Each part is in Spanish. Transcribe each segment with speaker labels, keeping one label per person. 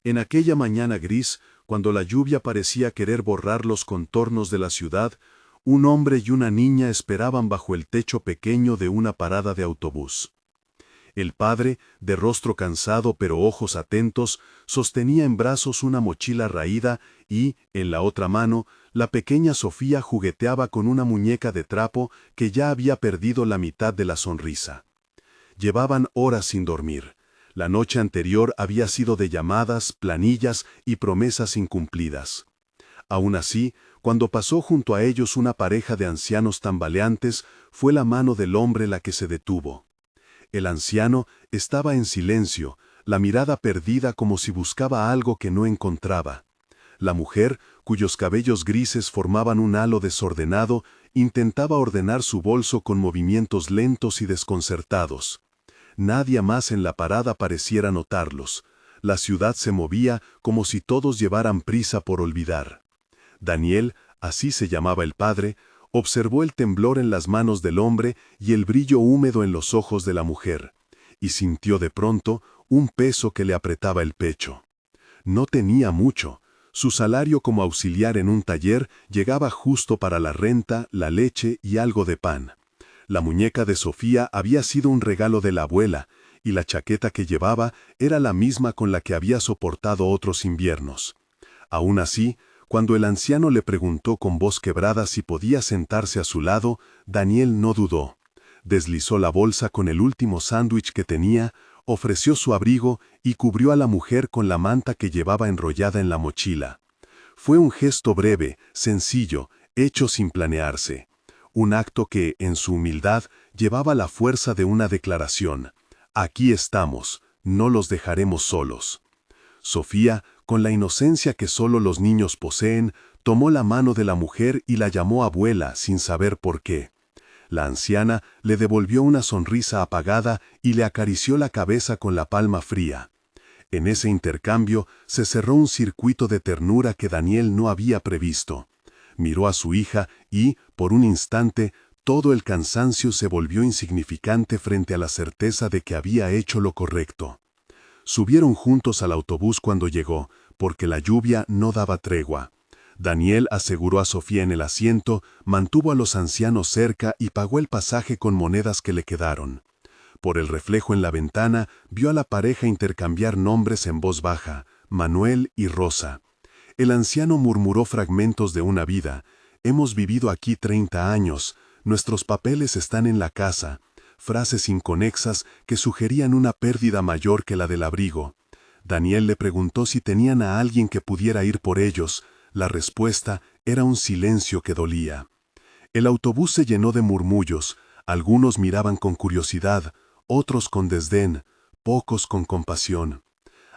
Speaker 1: En aquella mañana gris, cuando la lluvia parecía querer borrar los contornos de la ciudad, un hombre y una niña esperaban bajo el techo pequeño de una parada de autobús. El padre, de rostro cansado pero ojos atentos, sostenía en brazos una mochila raída y, en la otra mano, la pequeña Sofía jugueteaba con una muñeca de trapo que ya había perdido la mitad de la sonrisa. Llevaban horas sin dormir. La noche anterior había sido de llamadas, planillas y promesas incumplidas. Aún así, cuando pasó junto a ellos una pareja de ancianos tambaleantes, fue la mano del hombre la que se detuvo. El anciano estaba en silencio, la mirada perdida como si buscaba algo que no encontraba. La mujer, cuyos cabellos grises formaban un halo desordenado, intentaba ordenar su bolso con movimientos lentos y desconcertados. Nadie más en la parada pareciera notarlos. La ciudad se movía como si todos llevaran prisa por olvidar. Daniel, así se llamaba el padre, observó el temblor en las manos del hombre y el brillo húmedo en los ojos de la mujer, y sintió de pronto un peso que le apretaba el pecho. No tenía mucho. Su salario como auxiliar en un taller llegaba justo para la renta, la leche y algo de pan. La muñeca de Sofía había sido un regalo de la abuela, y la chaqueta que llevaba era la misma con la que había soportado otros inviernos. Aún así, cuando el anciano le preguntó con voz quebrada si podía sentarse a su lado, Daniel no dudó. Deslizó la bolsa con el último sándwich que tenía, ofreció su abrigo y cubrió a la mujer con la manta que llevaba enrollada en la mochila. Fue un gesto breve, sencillo, hecho sin planearse. Un acto que, en su humildad, llevaba la fuerza de una declaración. Aquí estamos, no los dejaremos solos. Sofía, con la inocencia que solo los niños poseen, tomó la mano de la mujer y la llamó abuela sin saber por qué. La anciana le devolvió una sonrisa apagada y le acarició la cabeza con la palma fría. En ese intercambio se cerró un circuito de ternura que Daniel no había previsto. Miró a su hija y, por un instante, todo el cansancio se volvió insignificante frente a la certeza de que había hecho lo correcto. Subieron juntos al autobús cuando llegó, porque la lluvia no daba tregua. Daniel aseguró a Sofía en el asiento, mantuvo a los ancianos cerca y pagó el pasaje con monedas que le quedaron. Por el reflejo en la ventana, vio a la pareja intercambiar nombres en voz baja, Manuel y Rosa. El anciano murmuró fragmentos de una vida. Hemos vivido aquí 30 años, nuestros papeles están en la casa. Frases inconexas que sugerían una pérdida mayor que la del abrigo. Daniel le preguntó si tenían a alguien que pudiera ir por ellos. La respuesta era un silencio que dolía. El autobús se llenó de murmullos. Algunos miraban con curiosidad, otros con desdén, pocos con compasión.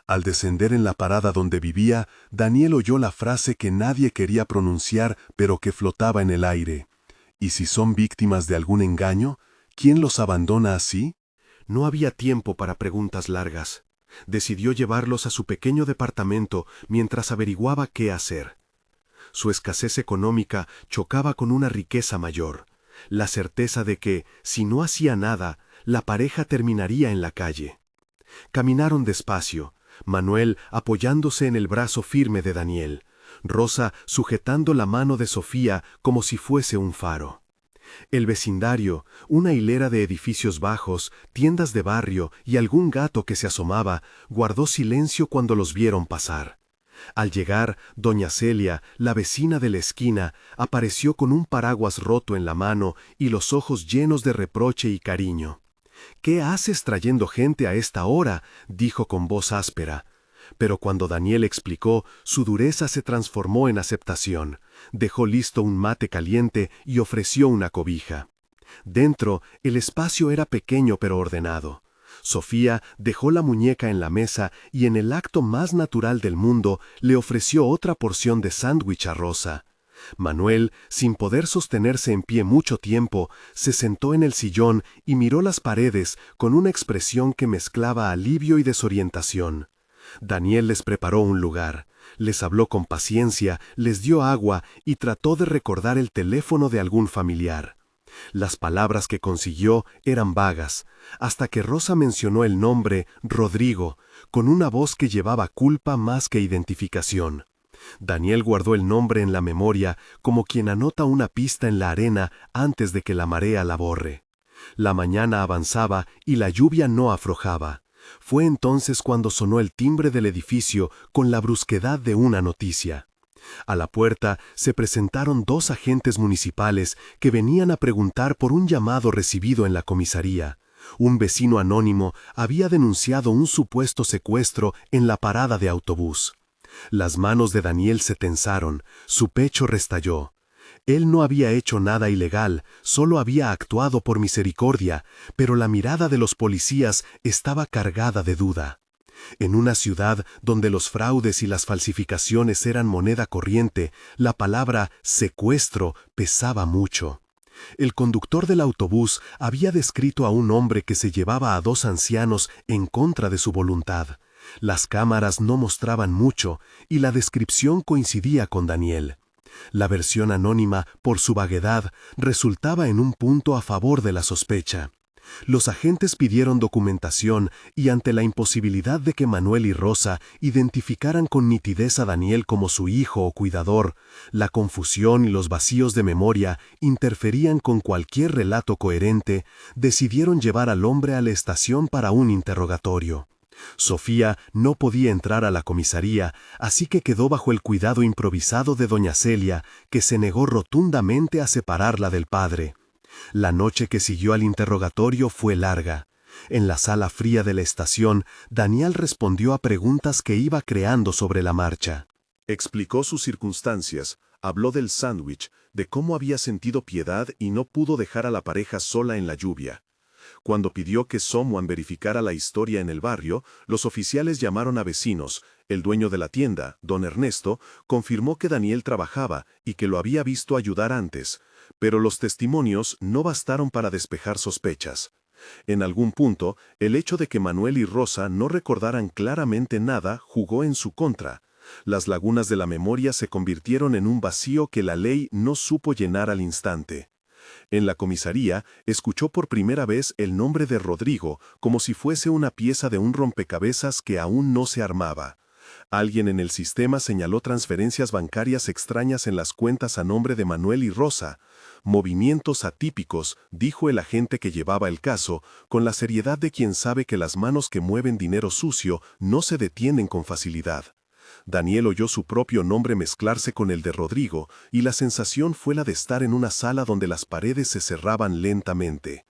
Speaker 1: Al descender en la parada donde vivía, Daniel oyó la frase que nadie quería pronunciar, pero que flotaba en el aire. ¿Y si son víctimas de algún engaño? ¿Quién los abandona así?
Speaker 2: No había tiempo para preguntas largas. Decidió llevarlos a su pequeño departamento mientras averiguaba qué hacer. Su escasez económica chocaba con una riqueza mayor, la certeza de que, si no hacía nada, la pareja terminaría en la calle. Caminaron despacio, Manuel apoyándose en el brazo firme de Daniel, Rosa sujetando la mano de Sofía como si fuese un faro. El vecindario, una hilera de edificios bajos, tiendas de barrio y algún gato que se asomaba, guardó silencio cuando los vieron pasar. Al llegar, doña Celia, la vecina de la esquina, apareció con un paraguas roto en la mano y los ojos llenos de reproche y cariño. «¿Qué haces trayendo gente a esta hora?», dijo con voz áspera. Pero cuando Daniel explicó, su dureza se transformó en aceptación. Dejó listo un mate caliente y ofreció una cobija. Dentro, el espacio era pequeño pero ordenado. Sofía dejó la muñeca en la mesa y en el acto más natural del mundo le ofreció otra porción de sándwich a Rosa. Manuel, sin poder sostenerse en pie mucho tiempo, se sentó en el sillón y miró las paredes con una expresión que mezclaba alivio y desorientación. Daniel les preparó un lugar, les habló con paciencia, les dio agua y trató de recordar el teléfono de algún familiar. Las palabras que consiguió eran vagas, hasta que Rosa mencionó el nombre Rodrigo, con una voz que llevaba culpa más que identificación. Daniel guardó el nombre en la memoria como quien anota una pista en la arena antes de que la marea la borre. La mañana avanzaba y la lluvia no aflojaba. Fue entonces cuando sonó el timbre del edificio con la brusquedad de una noticia. A la puerta se presentaron 2 agentes municipales que venían a preguntar por un llamado recibido en la comisaría. Un vecino anónimo había denunciado un supuesto secuestro en la parada de autobús. Las manos de Daniel se tensaron, su pecho restalló. Él no había hecho nada ilegal, solo había actuado por misericordia, pero la mirada de los policías estaba cargada de duda. En una ciudad donde los fraudes y las falsificaciones eran moneda corriente, la palabra secuestro pesaba mucho. El conductor del autobús había descrito a un hombre que se llevaba a 2 ancianos en contra de su voluntad. Las cámaras no mostraban mucho y la descripción coincidía con Daniel. La versión anónima, por su vaguedad, resultaba en un punto a favor de la sospecha. Los agentes pidieron documentación y ante la imposibilidad de que Manuel y Rosa identificaran con nitidez a Daniel como su hijo o cuidador, la confusión y los vacíos de memoria interferían con cualquier relato coherente, decidieron llevar al hombre a la estación para un interrogatorio. Sofía no podía entrar a la comisaría, así que quedó bajo el cuidado improvisado de doña Celia, que se negó rotundamente a separarla del padre. La noche que siguió al interrogatorio fue larga. En la sala fría de la estación, Daniel respondió a preguntas que iba creando sobre la marcha.
Speaker 1: Explicó sus circunstancias, habló del sándwich, de cómo había sentido piedad y no pudo dejar a la pareja sola en la lluvia. Cuando pidió que Someone verificara la historia en el barrio, los oficiales llamaron a vecinos. El dueño de la tienda, don Ernesto, confirmó que Daniel trabajaba y que lo había visto ayudar antes, pero los testimonios no bastaron para despejar sospechas. En algún punto, el hecho de que Manuel y Rosa no recordaran claramente nada jugó en su contra. Las lagunas de la memoria se convirtieron en un vacío que la ley no supo llenar al instante. En la comisaría, escuchó por primera vez el nombre de Rodrigo, como si fuese una pieza de un rompecabezas que aún no se armaba. Alguien en el sistema señaló transferencias bancarias extrañas en las cuentas a nombre de Manuel y Rosa. Movimientos atípicos, dijo el agente que llevaba el caso, con la seriedad de quien sabe que las manos que mueven dinero sucio no se detienen con facilidad. Daniel oyó su propio nombre mezclarse con el de Rodrigo, y la sensación fue la de estar en una sala donde las paredes se cerraban lentamente.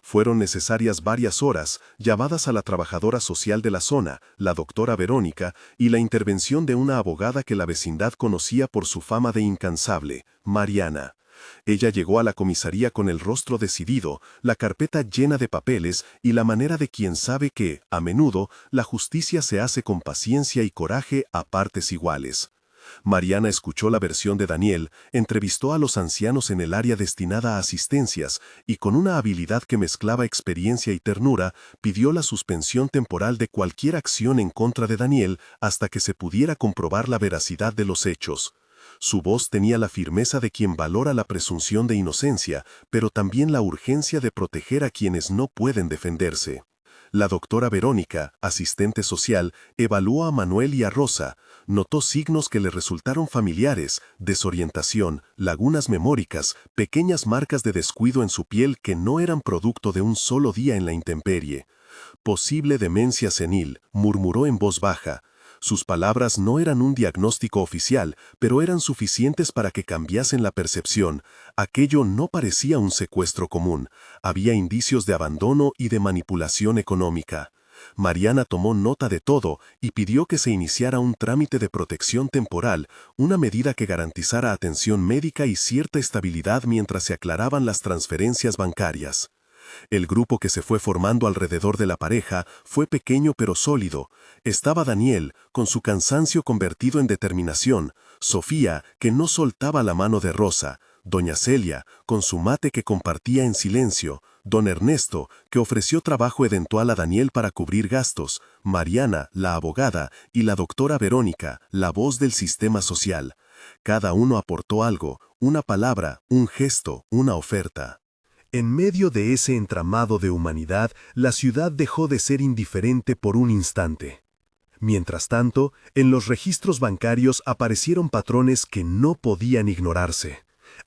Speaker 1: Fueron necesarias varias horas, llamadas a la trabajadora social de la zona, la doctora Verónica, y la intervención de una abogada que la vecindad conocía por su fama de incansable, Mariana. Ella llegó a la comisaría con el rostro decidido, la carpeta llena de papeles y la manera de quien sabe que, a menudo, la justicia se hace con paciencia y coraje a partes iguales. Mariana escuchó la versión de Daniel, entrevistó a los ancianos en el área destinada a asistencias y con una habilidad que mezclaba experiencia y ternura, pidió la suspensión temporal de cualquier acción en contra de Daniel hasta que se pudiera comprobar la veracidad de los hechos. Su voz tenía la firmeza de quien valora la presunción de inocencia, pero también la urgencia de proteger a quienes no pueden defenderse. La doctora Verónica, asistente social, evaluó a Manuel y a Rosa, notó signos que le resultaron familiares, desorientación, lagunas memóricas, pequeñas marcas de descuido en su piel que no eran producto de un solo día en la intemperie. Posible demencia senil, murmuró en voz baja. Sus palabras no eran un diagnóstico oficial, pero eran suficientes para que cambiasen la percepción. Aquello no parecía un secuestro común. Había indicios de abandono y de manipulación económica. Mariana tomó nota de todo y pidió que se iniciara un trámite de protección temporal, una medida que garantizara atención médica y cierta estabilidad mientras se aclaraban las transferencias bancarias. El grupo que se fue formando alrededor de la pareja fue pequeño pero sólido. Estaba Daniel, con su cansancio convertido en determinación, Sofía, que no soltaba la mano de Rosa, doña Celia, con su mate que compartía en silencio, don Ernesto, que ofreció trabajo eventual a Daniel para cubrir gastos, Mariana, la abogada, y la doctora Verónica, la voz del sistema social. Cada uno aportó algo, una palabra, un gesto, una oferta.
Speaker 2: En medio de ese entramado de humanidad, la ciudad dejó de ser indiferente por un instante. Mientras tanto, en los registros bancarios aparecieron patrones que no podían ignorarse.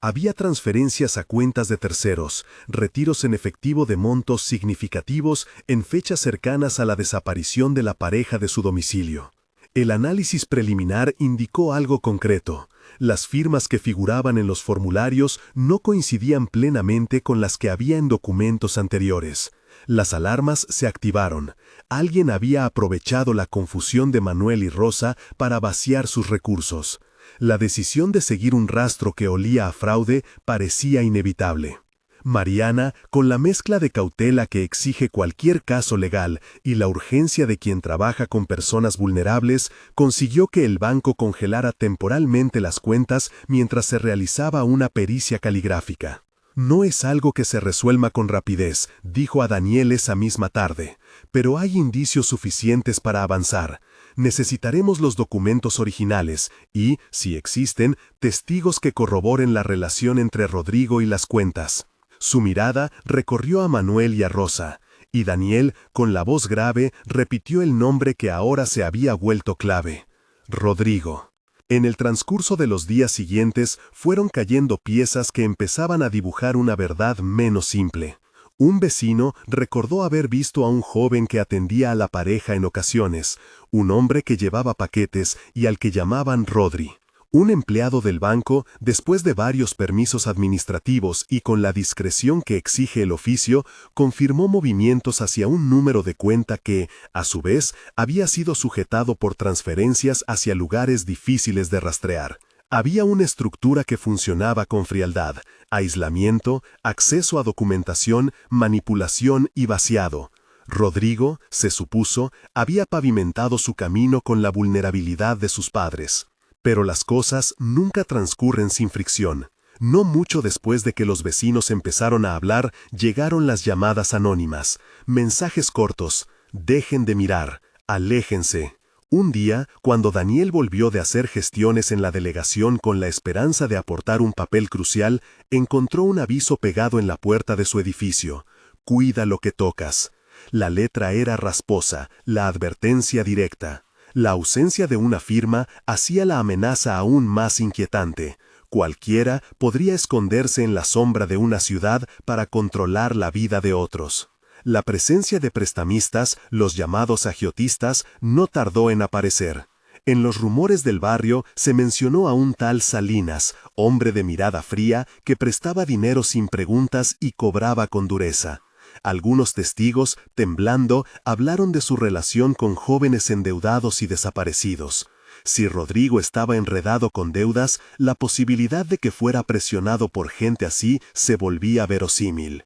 Speaker 2: Había transferencias a cuentas de terceros, retiros en efectivo de montos significativos en fechas cercanas a la desaparición de la pareja de su domicilio. El análisis preliminar indicó algo concreto. Las firmas que figuraban en los formularios no coincidían plenamente con las que había en documentos anteriores. Las alarmas se activaron. Alguien había aprovechado la confusión de Manuel y Rosa para vaciar sus recursos. La decisión de seguir un rastro que olía a fraude parecía inevitable. Mariana, con la mezcla de cautela que exige cualquier caso legal y la urgencia de quien trabaja con personas vulnerables, consiguió que el banco congelara temporalmente las cuentas mientras se realizaba una pericia caligráfica. No es algo que se resuelva con rapidez, dijo a Daniel esa misma tarde, pero hay indicios suficientes para avanzar. Necesitaremos los documentos originales y, si existen, testigos que corroboren la relación entre Rodrigo y las cuentas. Su mirada recorrió a Manuel y a Rosa, y Daniel, con la voz grave, repitió el nombre que ahora se había vuelto clave: Rodrigo. En el transcurso de los días siguientes fueron cayendo piezas que empezaban a dibujar una verdad menos simple. Un vecino recordó haber visto a un joven que atendía a la pareja en ocasiones, un hombre que llevaba paquetes y al que llamaban Rodri. Un empleado del banco, después de varios permisos administrativos y con la discreción que exige el oficio, confirmó movimientos hacia un número de cuenta que, a su vez, había sido sujetado por transferencias hacia lugares difíciles de rastrear. Había una estructura que funcionaba con frialdad: aislamiento, acceso a documentación, manipulación y vaciado. Rodrigo, se supuso, había pavimentado su camino con la vulnerabilidad de sus padres. Pero las cosas nunca transcurren sin fricción. No mucho después de que los vecinos empezaron a hablar, llegaron las llamadas anónimas, mensajes cortos: dejen de mirar, aléjense. Un día, cuando Daniel volvió de hacer gestiones en la delegación con la esperanza de aportar un papel crucial, encontró un aviso pegado en la puerta de su edificio: cuida lo que tocas. La letra era rasposa, la advertencia directa. La ausencia de una firma hacía la amenaza aún más inquietante. Cualquiera podría esconderse en la sombra de una ciudad para controlar la vida de otros. La presencia de prestamistas, los llamados agiotistas, no tardó en aparecer. En los rumores del barrio se mencionó a un tal Salinas, hombre de mirada fría, que prestaba dinero sin preguntas y cobraba con dureza. Algunos testigos, temblando, hablaron de su relación con jóvenes endeudados y desaparecidos. Si Rodrigo estaba enredado con deudas, la posibilidad de que fuera presionado por gente así se volvía verosímil.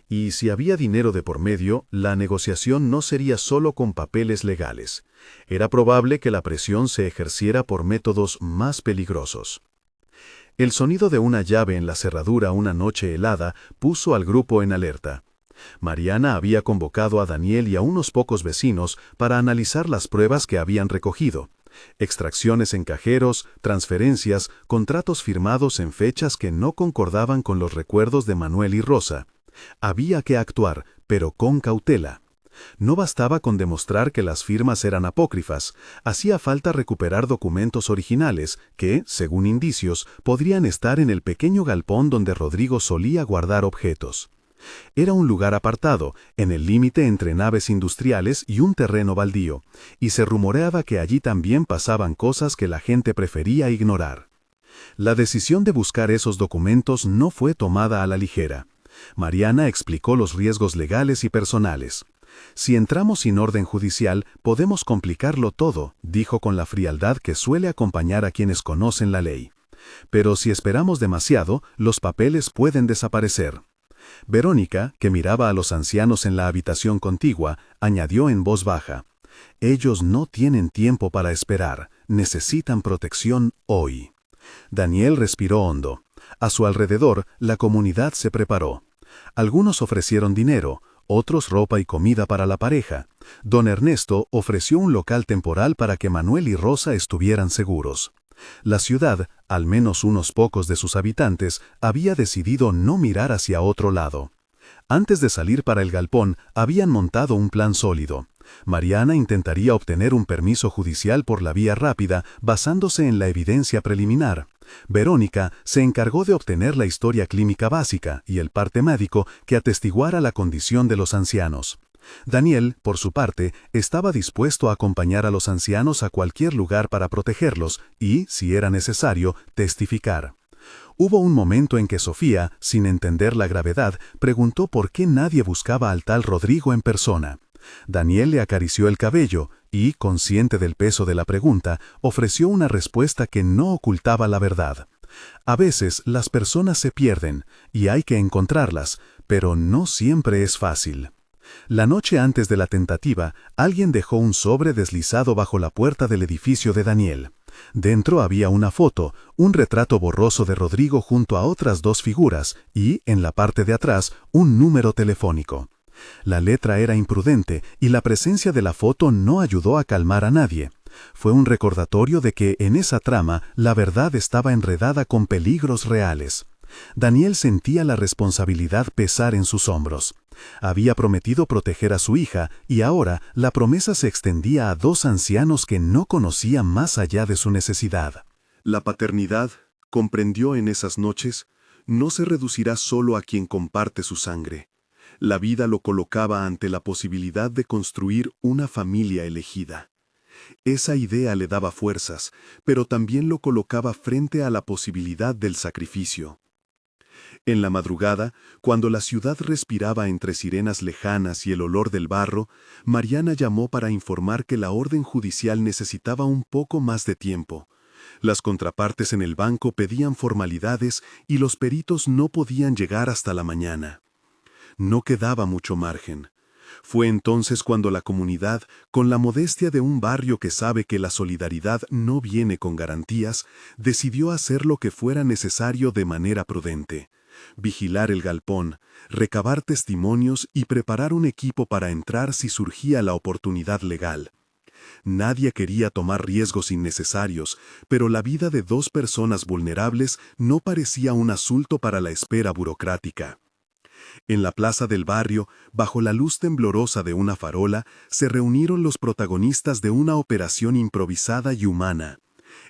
Speaker 3: Y si había dinero de por medio, la negociación no sería solo con papeles legales. Era probable que la presión se ejerciera por métodos más peligrosos. El sonido de una llave en la cerradura una noche helada puso al grupo en alerta. Mariana había convocado a Daniel y a unos pocos vecinos para analizar las pruebas que habían recogido: extracciones en cajeros, transferencias, contratos firmados en fechas que no concordaban con los recuerdos de Manuel y Rosa. Había que actuar, pero con cautela. No bastaba con demostrar que las firmas eran apócrifas, hacía falta recuperar documentos originales que, según indicios, podrían estar en el pequeño galpón donde Rodrigo solía guardar objetos. Era un lugar apartado, en el límite entre naves industriales y un terreno baldío, y se rumoreaba que allí también pasaban cosas que la gente prefería ignorar. La decisión de buscar esos documentos no fue tomada a la ligera. Mariana explicó los riesgos legales y personales. Si entramos sin orden judicial, podemos complicarlo todo, dijo con la frialdad que suele acompañar a quienes conocen la ley. Pero si esperamos demasiado, los papeles pueden desaparecer. Verónica, que miraba a los ancianos en la habitación contigua, añadió en voz baja: ellos no tienen tiempo para esperar, necesitan protección hoy. Daniel respiró hondo. A su alrededor, la comunidad se preparó. Algunos ofrecieron dinero, otros ropa y comida para la pareja. Don Ernesto ofreció un local temporal para que Manuel y Rosa estuvieran seguros. La ciudad, al menos unos pocos de sus habitantes, había decidido no mirar hacia otro lado. Antes de salir para el galpón, habían montado un plan sólido. Mariana intentaría obtener un permiso judicial por la vía rápida basándose en la evidencia preliminar. Verónica se encargó de obtener la historia clínica básica y el parte médico que atestiguara la condición de los ancianos. Daniel, por su parte, estaba dispuesto a acompañar a los ancianos a cualquier lugar para protegerlos y, si era necesario, testificar. Hubo un momento en que Sofía, sin entender la gravedad, preguntó por qué nadie buscaba al tal Rodrigo en persona. Daniel le acarició el cabello y, consciente del peso de la pregunta, ofreció una respuesta que no ocultaba la verdad. A veces las personas se pierden y hay que encontrarlas, pero no siempre es fácil. La noche antes de la tentativa, alguien dejó un sobre deslizado bajo la puerta del edificio de Daniel. Dentro había una foto, un retrato borroso de Rodrigo junto a otras dos figuras y, en la parte de atrás, un número telefónico. La letra era imprudente y la presencia de la foto no ayudó a calmar a nadie. Fue un recordatorio de que en esa trama la verdad estaba enredada con peligros reales. Daniel sentía la responsabilidad pesar en sus hombros. Había prometido proteger a su hija y ahora la promesa se extendía a dos ancianos que no conocía más allá de su necesidad.
Speaker 1: La paternidad, comprendió en esas noches, no se reducirá solo a quien comparte su sangre. La vida lo colocaba ante la posibilidad de construir una familia elegida. Esa idea le daba fuerzas, pero también lo colocaba frente a la posibilidad del sacrificio. En la madrugada, cuando la ciudad respiraba entre sirenas lejanas y el olor del barro, Mariana llamó para informar que la orden judicial necesitaba un poco más de tiempo. Las contrapartes en el banco pedían formalidades y los peritos no podían llegar hasta la mañana. No quedaba mucho margen. Fue entonces cuando la comunidad, con la modestia de un barrio que sabe que la solidaridad no viene con garantías, decidió hacer lo que fuera necesario de manera prudente. Vigilar el galpón, recabar testimonios y preparar un equipo para entrar si surgía la oportunidad legal. Nadie quería tomar riesgos innecesarios, pero la vida de dos personas vulnerables no parecía un asunto para la espera burocrática. En la plaza del barrio, bajo la luz temblorosa de una farola, se reunieron los protagonistas de una operación improvisada y humana.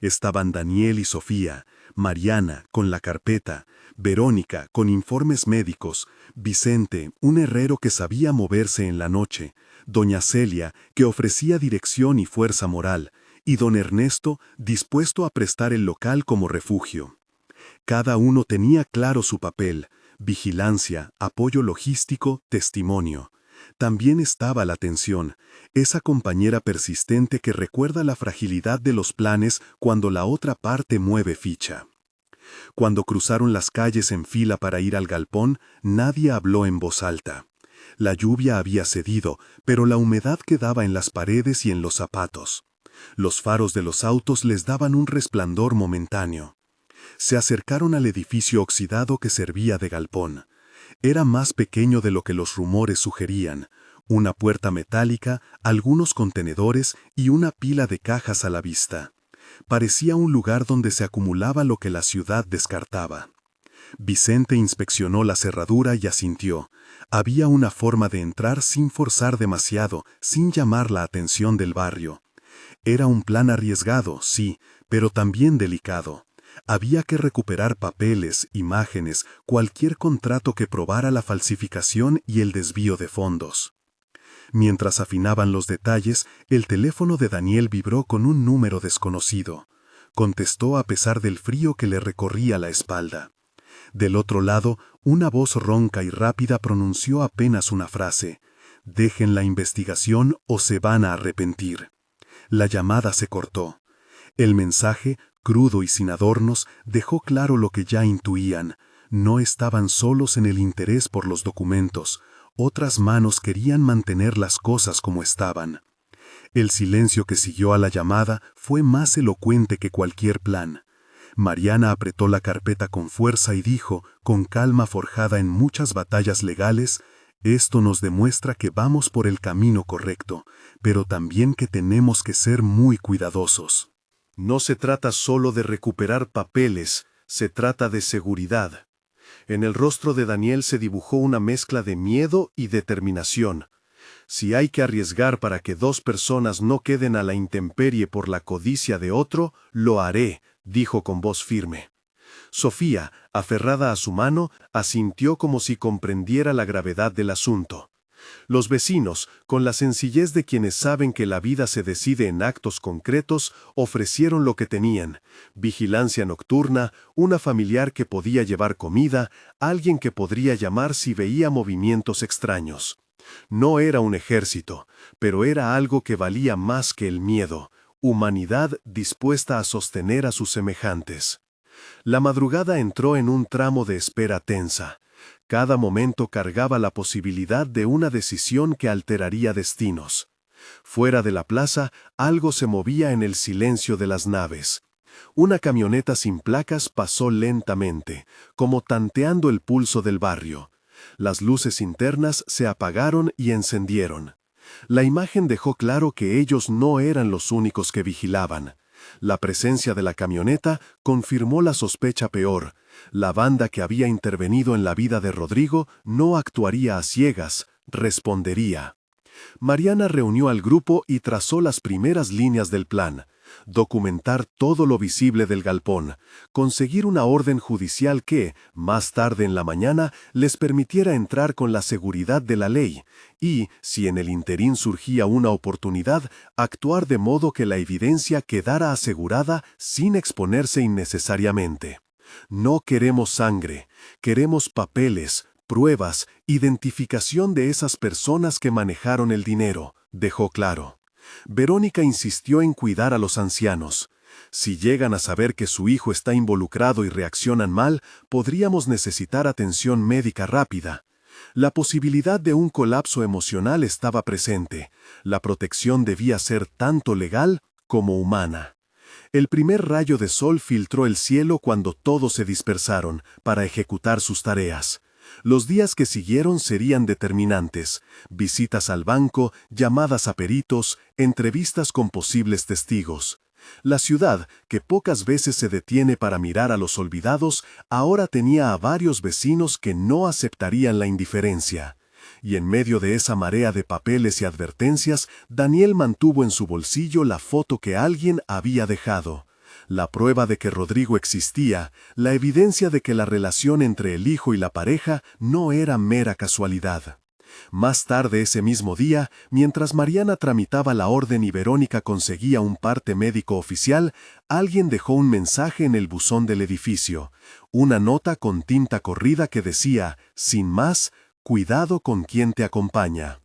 Speaker 1: Estaban Daniel y Sofía, Mariana, con la carpeta, Verónica, con informes médicos, Vicente, un herrero que sabía moverse en la noche, doña Celia, que ofrecía dirección y fuerza moral, y don Ernesto, dispuesto a prestar el local como refugio. Cada uno tenía claro su papel: vigilancia, apoyo logístico, testimonio. También estaba la tensión, esa compañera persistente que recuerda la fragilidad de los planes cuando la otra parte mueve ficha. Cuando cruzaron las calles en fila para ir al galpón, nadie habló en voz alta. La lluvia había cedido, pero la humedad quedaba en las paredes y en los zapatos. Los faros de los autos les daban un resplandor momentáneo. Se acercaron al edificio oxidado que servía de galpón. Era más pequeño de lo que los rumores sugerían: una puerta metálica, algunos contenedores y una pila de cajas a la vista. Parecía un lugar donde se acumulaba lo que la ciudad descartaba. Vicente inspeccionó la cerradura y asintió. Había una forma de entrar sin forzar demasiado, sin llamar la atención del barrio. Era un plan arriesgado, sí, pero también delicado. Había que recuperar papeles, imágenes, cualquier contrato que probara la falsificación y el desvío de fondos. Mientras afinaban los detalles, el teléfono de Daniel vibró con un número desconocido. Contestó a pesar del frío que le recorría la espalda. Del otro lado, una voz ronca y rápida pronunció apenas una frase: «Dejen la investigación o se van a arrepentir». La llamada se cortó. El mensaje, crudo y sin adornos, dejó claro lo que ya intuían: no estaban solos en el interés por los documentos. Otras manos querían mantener las cosas como estaban. El silencio que siguió a la llamada fue más elocuente que cualquier plan. Mariana apretó la carpeta con fuerza y dijo, con calma forjada en muchas batallas legales: «Esto nos demuestra que vamos por el camino correcto, pero también que tenemos que ser muy cuidadosos».
Speaker 2: No se trata solo de recuperar papeles, se trata de seguridad. En el rostro de Daniel se dibujó una mezcla de miedo y determinación. Si hay que arriesgar para que 2 personas no queden a la intemperie por la codicia de otro, lo haré, dijo con voz firme. Sofía, aferrada a su mano, asintió como si comprendiera la gravedad del asunto. Los vecinos, con la sencillez de quienes saben que la vida se decide en actos concretos, ofrecieron lo que tenían: vigilancia nocturna, una familiar que podía llevar comida, alguien que podría llamar si veía movimientos extraños. No era un ejército, pero era algo que valía más que el miedo: humanidad dispuesta a sostener a sus semejantes. La madrugada entró en un tramo de espera tensa. Cada momento cargaba la posibilidad de una decisión que alteraría destinos. Fuera de la plaza, algo se movía en el silencio de las naves. Una camioneta sin placas pasó lentamente, como tanteando el pulso del barrio. Las luces internas se apagaron y encendieron. La imagen dejó claro que ellos no eran los únicos que vigilaban. La presencia de la camioneta confirmó la sospecha peor: la banda que había intervenido en la vida de Rodrigo no actuaría a ciegas, respondería. Mariana reunió al grupo y trazó las primeras líneas del plan: documentar todo lo visible del galpón, conseguir una orden judicial que, más tarde en la mañana, les permitiera entrar con la seguridad de la ley, y, si en el interín surgía una oportunidad, actuar de modo que la evidencia quedara asegurada sin exponerse innecesariamente. No queremos sangre, queremos papeles, pruebas, identificación de esas personas que manejaron el dinero, dejó claro. Verónica insistió en cuidar a los ancianos. Si llegan a saber que su hijo está involucrado y reaccionan mal, podríamos necesitar atención médica rápida. La posibilidad de un colapso emocional estaba presente. La protección debía ser tanto legal como humana. El primer rayo de sol filtró el cielo cuando todos se dispersaron para ejecutar sus tareas. Los días que siguieron serían determinantes: visitas al banco, llamadas a peritos, entrevistas con posibles testigos. La ciudad, que pocas veces se detiene para mirar a los olvidados, ahora tenía a varios vecinos que no aceptarían la indiferencia. Y en medio de esa marea de papeles y advertencias, Daniel mantuvo en su bolsillo la foto que alguien había dejado. La prueba de que Rodrigo existía, la evidencia de que la relación entre el hijo y la pareja no era mera casualidad. Más tarde ese mismo día, mientras Mariana tramitaba la orden y Verónica conseguía un parte médico oficial, alguien dejó un mensaje en el buzón del edificio: una nota con tinta corrida que decía, sin más: cuidado con quien te acompaña.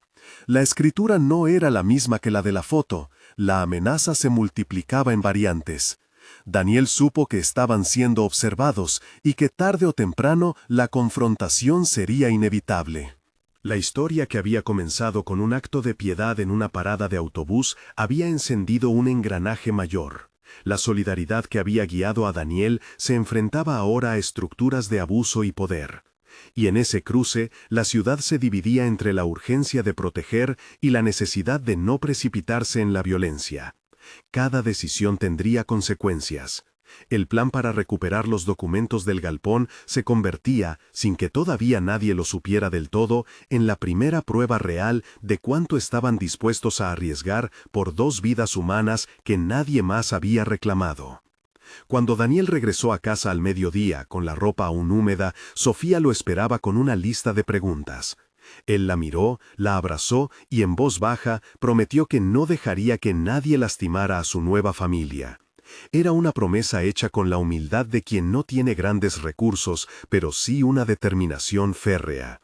Speaker 2: La escritura no era la misma que la de la foto, la amenaza se multiplicaba en variantes. Daniel supo que estaban siendo observados y que tarde o temprano la confrontación sería inevitable. La historia, que había comenzado con un acto de piedad en una parada de autobús, había encendido un engranaje mayor. La solidaridad que había guiado a Daniel se enfrentaba ahora a estructuras de abuso y poder. Y en ese cruce, la ciudad se dividía entre la urgencia de proteger y la necesidad de no precipitarse en la violencia. Cada decisión tendría consecuencias. El plan para recuperar los documentos del galpón se convertía, sin que todavía nadie lo supiera del todo, en la primera prueba real de cuánto estaban dispuestos a arriesgar por 2 vidas humanas que nadie más había reclamado. Cuando Daniel regresó a casa al mediodía, con la ropa aún húmeda, Sofía lo esperaba con una lista de preguntas. Él la miró, la abrazó y en voz baja prometió que no dejaría que nadie lastimara a su nueva familia. Era una promesa hecha con la humildad de quien no tiene grandes recursos, pero sí una determinación férrea.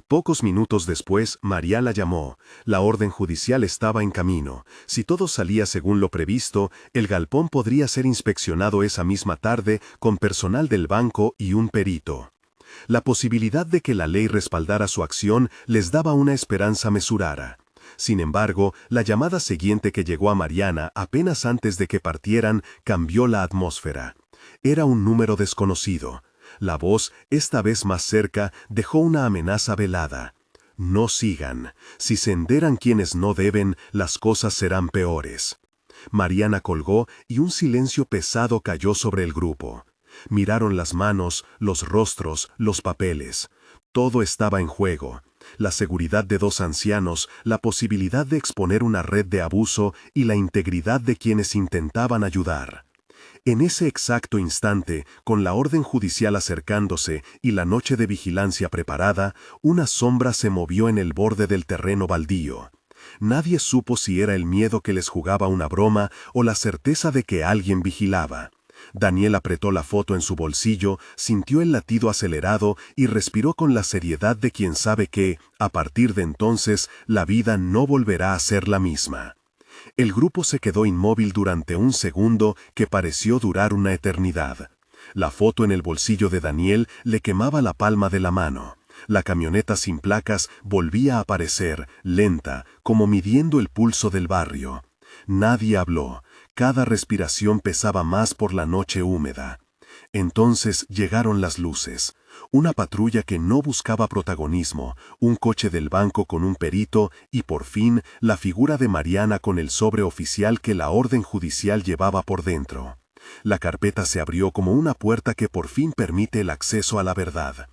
Speaker 2: Pocos minutos después, María la llamó. La orden judicial estaba en camino. Si todo salía según lo previsto, el galpón podría ser inspeccionado esa misma tarde con personal del banco y un perito. La posibilidad de que la ley respaldara su acción les daba una esperanza mesurada. Sin embargo, la llamada siguiente que llegó a Mariana apenas antes de que partieran cambió la atmósfera. Era un número desconocido. La voz, esta vez más cerca, dejó una amenaza velada. No sigan. Si se enderan quienes no deben, las cosas serán peores. Mariana colgó y un silencio pesado cayó sobre el grupo. Miraron las manos, los rostros, los papeles. Todo estaba en juego. La seguridad de dos ancianos, la posibilidad de exponer una red de abuso y la integridad de quienes intentaban ayudar. En ese exacto instante, con la orden judicial acercándose y la noche de vigilancia preparada, una sombra se movió en el borde del terreno baldío. Nadie supo si era el miedo que les jugaba una broma o la certeza de que alguien vigilaba. Daniel apretó la foto en su bolsillo, sintió el latido acelerado y respiró con la seriedad de quien sabe que, a partir de entonces, la vida no volverá a ser la misma. El grupo se quedó inmóvil durante un segundo que pareció durar una eternidad. La foto en el bolsillo de Daniel le quemaba la palma de la mano. La camioneta sin placas volvía a aparecer, lenta, como midiendo el pulso del barrio. Nadie habló. Cada respiración pesaba más por la noche húmeda. Entonces llegaron las luces. Una patrulla que no buscaba protagonismo, un coche del banco con un perito y, por fin, la figura de Mariana con el sobre oficial que la orden judicial llevaba por dentro. La carpeta se abrió como una puerta que por fin permite el acceso a la verdad.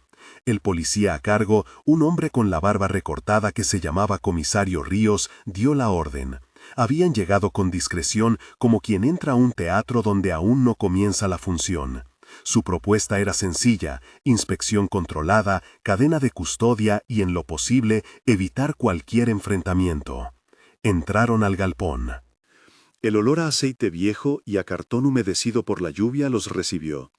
Speaker 2: El policía a cargo, un hombre con la barba recortada que se llamaba Comisario Ríos, dio la orden. Habían llegado con discreción como quien entra a un teatro donde aún no comienza la función. Su propuesta era sencilla: inspección controlada, cadena de custodia y, en lo posible, evitar cualquier enfrentamiento. Entraron al galpón.
Speaker 3: El olor a aceite viejo y a cartón humedecido por la lluvia los recibió.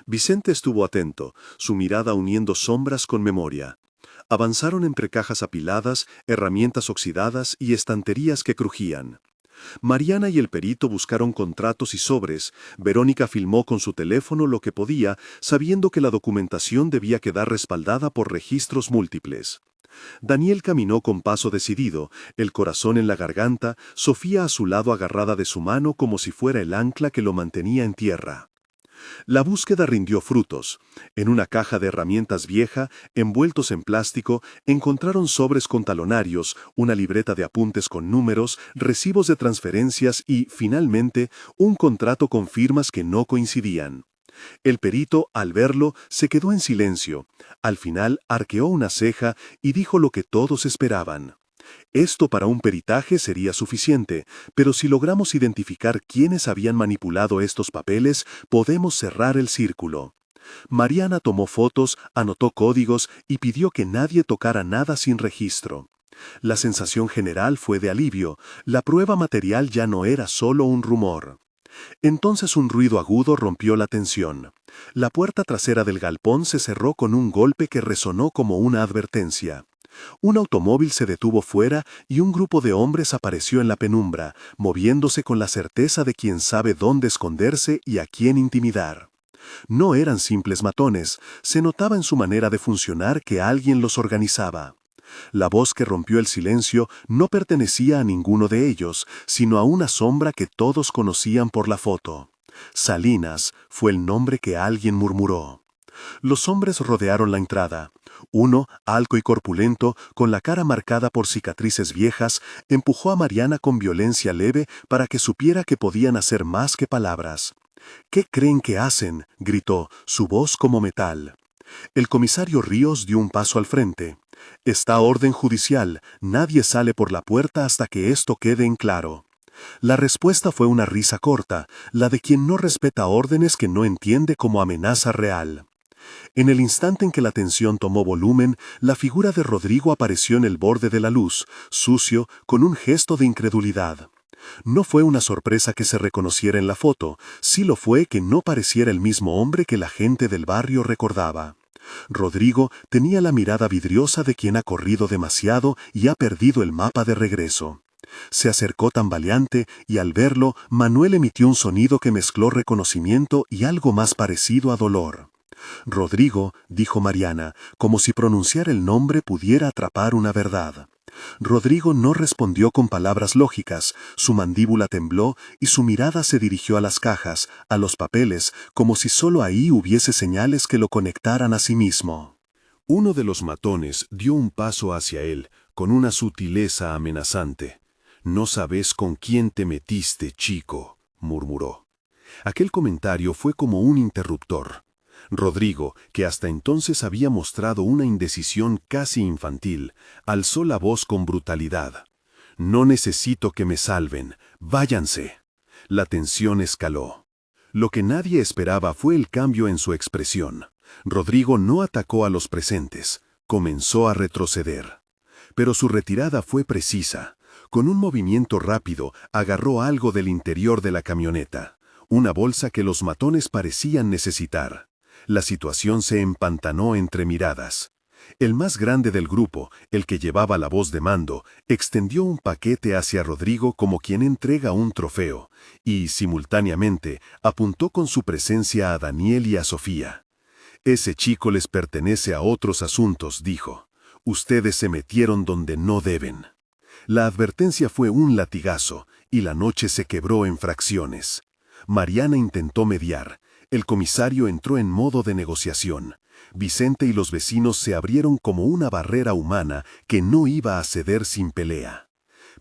Speaker 3: Vicente estuvo atento, su mirada uniendo sombras con memoria. Avanzaron entre cajas apiladas, herramientas oxidadas y estanterías que crujían. Mariana y el perito buscaron contratos y sobres. Verónica filmó con su teléfono lo que podía, sabiendo que la documentación debía quedar respaldada por registros múltiples. Daniel caminó con paso decidido, el corazón en la garganta, Sofía a su lado agarrada de su mano como si fuera el ancla que lo mantenía en tierra. La búsqueda rindió frutos. En una caja de herramientas vieja, envueltos en plástico, encontraron sobres con talonarios, una libreta de apuntes con números, recibos de transferencias y, finalmente, un contrato con firmas que no coincidían. El perito, al verlo, se quedó en silencio. Al final, arqueó una ceja y dijo lo que todos esperaban. Esto para un peritaje sería suficiente, pero si logramos identificar quiénes habían manipulado estos papeles, podemos cerrar el círculo. Mariana tomó fotos, anotó códigos y pidió que nadie tocara nada sin registro. La sensación general fue de alivio. La prueba material ya no era solo un rumor. Entonces un ruido agudo rompió la tensión. La puerta trasera del galpón se cerró con un golpe que resonó como una advertencia. Un automóvil se detuvo fuera y un grupo de hombres apareció en la penumbra, moviéndose con la certeza de quien sabe dónde esconderse y a quién intimidar. No eran simples matones, se notaba en su manera de funcionar que alguien los organizaba. La voz que rompió el silencio no pertenecía a ninguno de ellos, sino a una sombra que todos conocían por la foto. Salinas fue el nombre que alguien murmuró. Los hombres rodearon la entrada. Uno, alto y corpulento, con la cara marcada por cicatrices viejas, empujó a Mariana con violencia leve para que supiera que podían hacer más que palabras. «¿Qué creen que hacen?», gritó, su voz como metal. El comisario Ríos dio un paso al frente. «Está orden judicial, nadie sale por la puerta hasta que esto quede en claro». La respuesta fue una risa corta, la de quien no respeta órdenes que no entiende como amenaza real. En el instante en que la tensión tomó volumen, la figura de Rodrigo apareció en el borde de la luz, sucio, con un gesto de incredulidad. No fue una sorpresa que se reconociera en la foto, sí lo fue que no pareciera el mismo hombre que la gente del barrio recordaba. Rodrigo tenía la mirada vidriosa de quien ha corrido demasiado y ha perdido el mapa de regreso. Se acercó tambaleante y al verlo, Manuel emitió un sonido que mezcló reconocimiento y algo más parecido a dolor. «Rodrigo», dijo Mariana, como si pronunciar el nombre pudiera atrapar una verdad. Rodrigo no respondió con palabras lógicas, su mandíbula tembló y su mirada se dirigió a las cajas, a los papeles, como si solo ahí hubiese señales que lo conectaran a sí mismo. Uno de los matones dio un paso hacia él, con una sutileza amenazante.
Speaker 2: No sabes con quién te metiste, chico, murmuró. Aquel comentario fue como un interruptor. Rodrigo, que hasta entonces había mostrado una indecisión casi infantil, alzó la voz con brutalidad. «No necesito que me salven. Váyanse». La tensión escaló. Lo que nadie esperaba fue el cambio en su expresión. Rodrigo no atacó a los presentes, comenzó a retroceder. Pero su retirada fue precisa. Con un movimiento rápido, agarró algo del interior de la camioneta, una bolsa que los matones parecían necesitar. La situación se empantanó entre miradas. El más grande del grupo, el que llevaba la voz de mando, extendió un paquete hacia Rodrigo como quien entrega un trofeo, y, simultáneamente, apuntó con su presencia a Daniel y a Sofía. «Ese chico les pertenece a otros asuntos», dijo. «Ustedes se metieron donde no deben». La advertencia fue un latigazo, y la noche se quebró en fracciones. Mariana intentó mediar. El comisario entró en modo de negociación. Vicente y los vecinos se abrieron como una barrera humana que no iba a ceder sin pelea.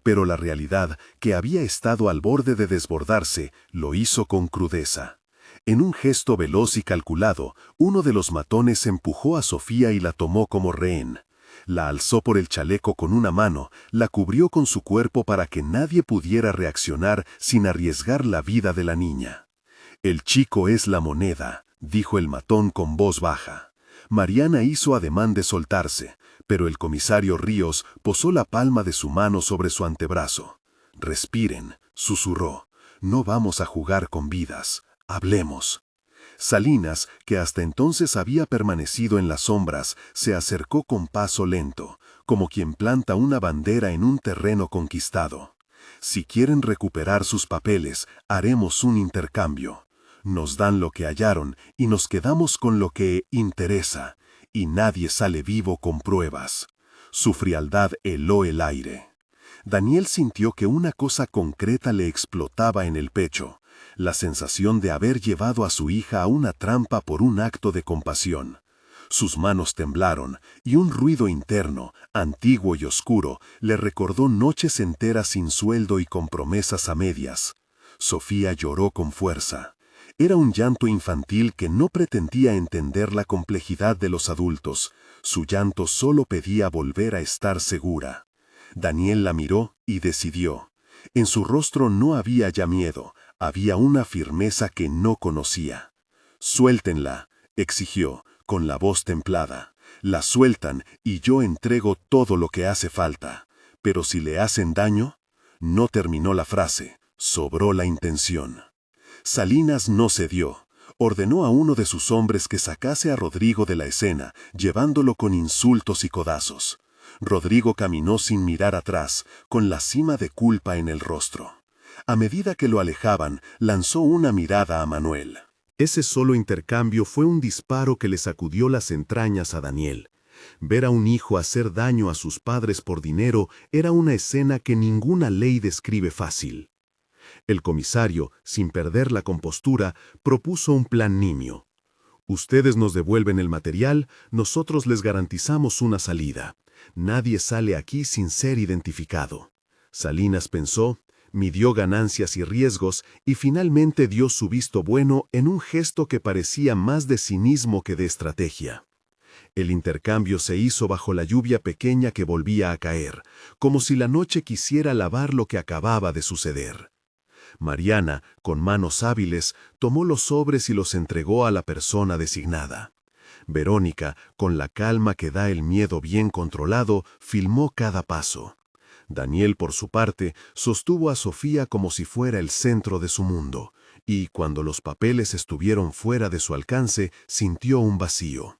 Speaker 2: Pero la realidad, que había estado al borde de desbordarse, lo hizo con crudeza. En un gesto veloz y calculado, uno de los matones empujó a Sofía y la tomó como rehén. La alzó por el chaleco con una mano, la cubrió con su cuerpo para que nadie pudiera reaccionar sin arriesgar la vida de la niña. «El chico es la moneda», dijo el matón con voz baja. Mariana hizo ademán de soltarse, pero el comisario Ríos posó la palma de su mano sobre su antebrazo. «Respiren», susurró. «No vamos a jugar con vidas. Hablemos». Salinas, que hasta entonces había permanecido en las sombras, se acercó con paso lento, como quien planta una bandera en un terreno conquistado. «Si quieren recuperar sus papeles, haremos un intercambio. Nos dan lo que hallaron y nos quedamos con lo que interesa, y nadie sale vivo con pruebas». Su frialdad heló el aire. Daniel sintió que una cosa concreta le explotaba en el pecho, la sensación de haber llevado a su hija a una trampa por un acto de compasión. Sus manos temblaron, y un ruido interno, antiguo y oscuro, le recordó noches enteras sin sueldo y con promesas a medias. Sofía lloró con fuerza. Era un llanto infantil que no pretendía entender la complejidad de los adultos. Su llanto solo pedía volver a estar segura. Daniel la miró y decidió. En su rostro no había ya miedo, había una firmeza que no conocía. «Suéltenla», exigió, con la voz templada. «La sueltan y yo entrego todo lo que hace falta. Pero si le hacen daño». No terminó la frase, sobró la intención. Salinas no cedió. Ordenó a uno de sus hombres que sacase a Rodrigo de la escena, llevándolo con insultos y codazos. Rodrigo caminó sin mirar atrás, con la cima de culpa en el rostro. A medida que lo alejaban, lanzó una mirada a Manuel.
Speaker 3: Ese solo intercambio fue un disparo que le sacudió las entrañas a Daniel. Ver a un hijo hacer daño a sus padres por dinero era una escena que ninguna ley describe fácil. El comisario, sin perder la compostura, propuso un plan nimio. «Ustedes nos devuelven el material, nosotros les garantizamos una salida. Nadie sale aquí sin ser identificado». Salinas pensó, midió ganancias y riesgos y finalmente dio su visto bueno en un gesto que parecía más de cinismo que de estrategia. El intercambio se hizo bajo la lluvia pequeña que volvía a caer, como si la noche quisiera lavar lo que acababa de suceder. Mariana, con manos hábiles, tomó los sobres y los entregó a la persona designada. Verónica, con la calma que da el miedo bien controlado, filmó cada paso. Daniel, por su parte, sostuvo a Sofía como si fuera el centro de su mundo, y cuando los papeles estuvieron fuera de su alcance, sintió un vacío.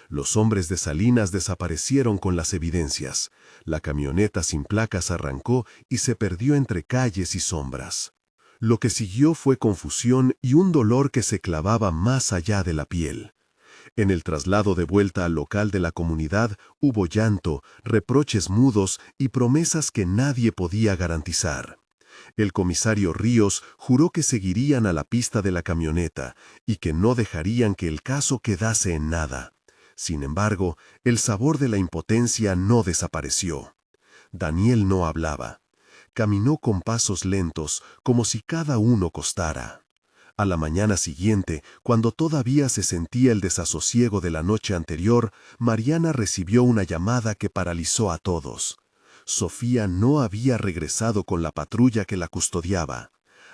Speaker 3: Los hombres de Salinas desaparecieron con las evidencias. La camioneta sin placas arrancó y se perdió entre calles y sombras. Lo que siguió fue confusión y un dolor que se clavaba más allá de la piel. En el traslado de vuelta al local de la comunidad hubo llanto, reproches mudos y promesas que nadie podía garantizar. El comisario Ríos juró que seguirían a la pista de la camioneta y que no dejarían que el caso quedase en nada. Sin embargo, el sabor de la impotencia no desapareció. Daniel no hablaba.
Speaker 2: Caminó con pasos lentos, como si cada uno costara. A la mañana siguiente, cuando todavía se sentía el desasosiego de la noche anterior, Mariana recibió una llamada que paralizó a todos. Sofía no había regresado con la patrulla que la custodiaba.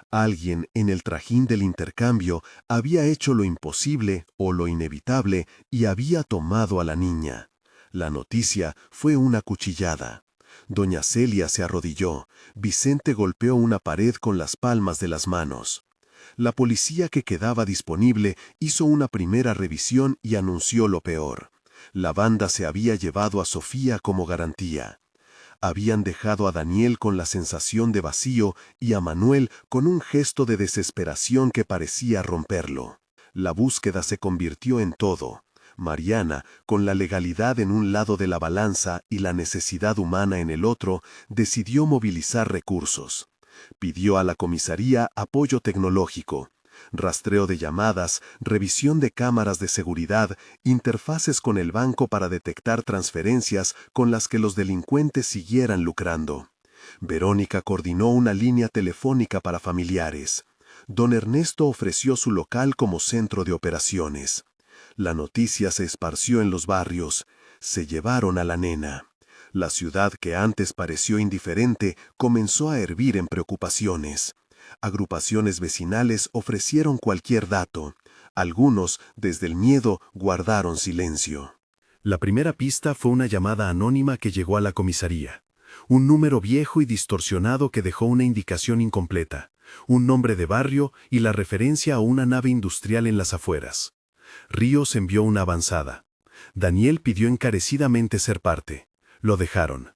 Speaker 2: Alguien en el trajín del intercambio había hecho lo imposible o lo inevitable y había tomado a la niña. La noticia fue una cuchillada. Doña Celia se arrodilló. Vicente golpeó una pared con las palmas de las manos. La policía que quedaba disponible hizo una primera revisión y anunció lo peor. La banda se había llevado a Sofía como garantía. Habían dejado a Daniel con la sensación de vacío y a Manuel con un gesto de desesperación que parecía romperlo. La búsqueda se convirtió en todo. Mariana, con la legalidad en un lado de la balanza y la necesidad humana en el otro, decidió movilizar recursos. Pidió a la comisaría apoyo tecnológico, rastreo de llamadas, revisión de cámaras de seguridad, interfaces con el banco para detectar transferencias con las que los delincuentes siguieran lucrando. Verónica coordinó una línea telefónica para familiares. Don Ernesto ofreció su local como centro de operaciones. La noticia se esparció en los barrios. Se llevaron a la nena. La ciudad que antes pareció indiferente comenzó a hervir en preocupaciones. Agrupaciones vecinales ofrecieron cualquier dato. Algunos, desde el miedo, guardaron silencio.
Speaker 3: La primera pista fue una llamada anónima que llegó a la comisaría. Un número viejo y distorsionado que dejó una indicación incompleta, un nombre de barrio y la referencia a una nave industrial en las afueras. Ríos envió una avanzada. Daniel pidió encarecidamente ser parte. Lo dejaron.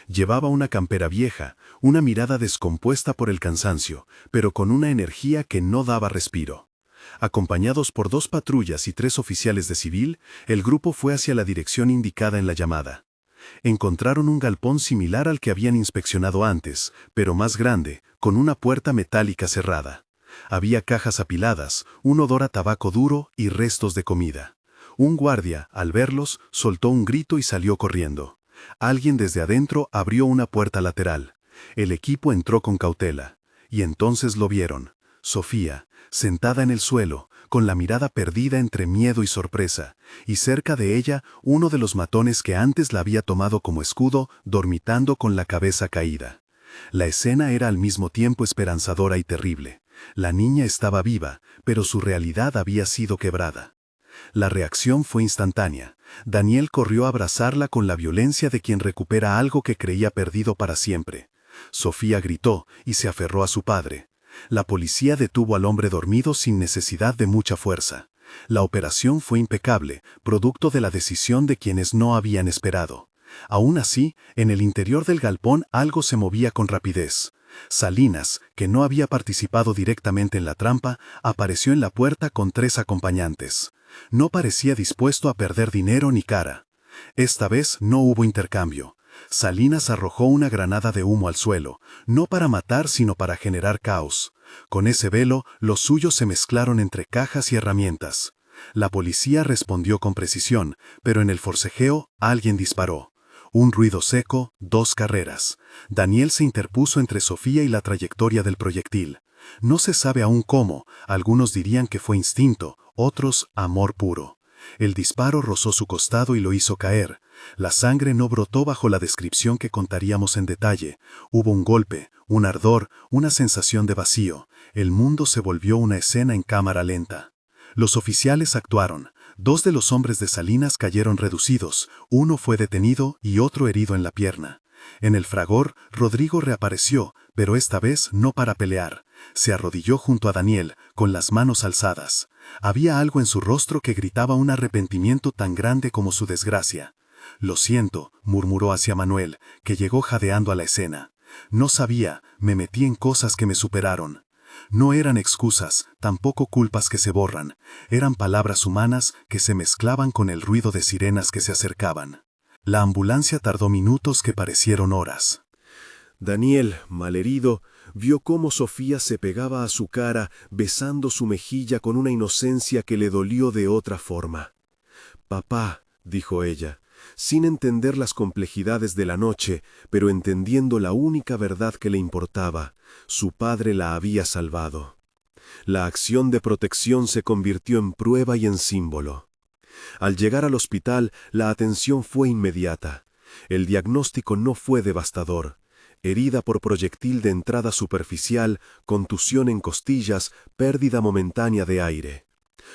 Speaker 3: Llevaba una campera vieja, una mirada descompuesta por el cansancio, pero con una energía que no daba respiro. Acompañados por 2 patrullas y 3 oficiales de civil, el grupo fue hacia la dirección indicada en la llamada. Encontraron un galpón similar al que habían inspeccionado antes, pero más grande, con una puerta metálica cerrada. Había cajas apiladas, un olor a tabaco duro y restos de comida. Un guardia, al verlos, soltó un grito y salió corriendo. Alguien desde adentro abrió una puerta lateral. El equipo entró con cautela. Y entonces lo vieron. Sofía, sentada en el suelo, con la mirada perdida entre miedo y sorpresa, y cerca de ella uno de los matones que antes la había tomado como escudo, dormitando con la cabeza caída. La escena era al mismo tiempo esperanzadora y terrible. La niña estaba viva, pero su realidad había sido quebrada. La reacción fue instantánea. Daniel corrió a abrazarla con la violencia de quien recupera algo que creía perdido para siempre. Sofía gritó y se aferró a su padre. La policía detuvo al hombre dormido sin necesidad de mucha fuerza. La operación fue impecable, producto de la decisión de quienes no habían esperado. Aún así, en el interior del galpón algo se movía con rapidez. Salinas, que no había participado directamente en la trampa, apareció en la puerta con 3 acompañantes. No parecía dispuesto a perder dinero ni cara. Esta vez no hubo intercambio. Salinas arrojó una granada de humo al suelo, no para matar sino para generar caos. Con ese velo, los suyos se mezclaron entre cajas y herramientas. La policía respondió con precisión, pero en el forcejeo alguien disparó. Un ruido seco, 2 carreras. Daniel se interpuso entre Sofía y la trayectoria del proyectil. No se sabe aún cómo, algunos dirían que fue instinto, otros amor puro. El disparo rozó su costado y lo hizo caer. La sangre no brotó bajo la descripción que contaríamos en detalle. Hubo un golpe, un ardor, una sensación de vacío. El mundo se volvió una escena en cámara lenta. Los oficiales actuaron. 2 de los hombres de Salinas cayeron reducidos, uno fue detenido y otro herido en la pierna. En el fragor, Rodrigo reapareció, pero esta vez no para pelear. Se arrodilló junto a Daniel, con las manos alzadas. Había algo en su rostro que gritaba un arrepentimiento tan grande como su desgracia. «Lo siento», murmuró hacia Manuel, que llegó jadeando a la escena. «No sabía, me metí en cosas que me superaron». No eran excusas, tampoco culpas que se borran. Eran palabras humanas que se mezclaban con el ruido de sirenas que se acercaban. La ambulancia tardó minutos que parecieron horas.
Speaker 2: Daniel, malherido, vio cómo Sofía se pegaba a su cara, besando su mejilla con una inocencia que le dolió de otra forma. «Papá», dijo ella, sin entender las complejidades de la noche, pero entendiendo la única verdad que le importaba: su padre la había salvado. La acción de protección se convirtió en prueba y en símbolo. Al llegar al hospital, la atención fue inmediata. El diagnóstico no fue devastador: herida por proyectil de entrada superficial, contusión en costillas, pérdida momentánea de aire.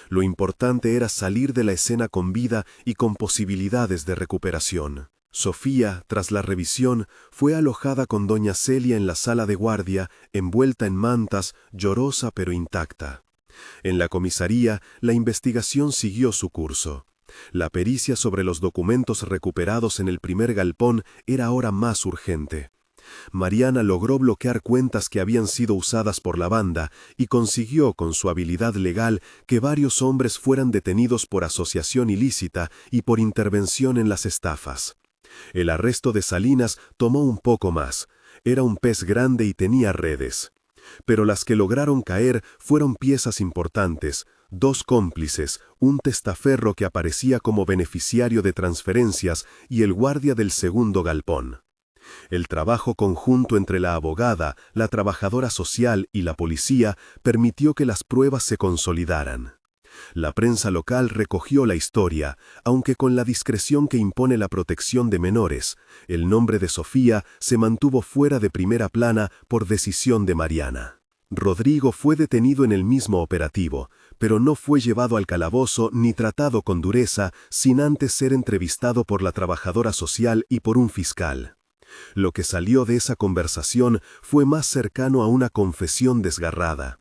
Speaker 2: Lo importante era salir de la escena con vida y con posibilidades de recuperación. Sofía, tras la revisión, fue alojada con doña Celia en la sala de guardia, envuelta en mantas, llorosa pero intacta. En la comisaría, la investigación siguió su curso. La pericia sobre los documentos recuperados en el primer galpón era ahora más urgente. Mariana logró bloquear cuentas que habían sido usadas por la banda y consiguió, con su habilidad legal, que varios hombres fueran detenidos por asociación ilícita y por intervención en las estafas. El arresto de Salinas tomó un poco más. Era un pez grande y tenía redes. Pero las que lograron caer fueron piezas importantes: 2 cómplices, un testaferro que aparecía como beneficiario de transferencias y el guardia del segundo galpón. El trabajo conjunto entre la abogada, la trabajadora social y la policía permitió que las pruebas se consolidaran. La prensa local recogió la historia, aunque con la discreción que impone la protección de menores. El nombre de Sofía se mantuvo fuera de primera plana por decisión de Mariana. Rodrigo fue detenido en el mismo operativo, pero no fue llevado al calabozo ni tratado con dureza sin antes ser entrevistado por la trabajadora social y por un fiscal. Lo que salió de esa conversación fue más cercano a una confesión desgarrada.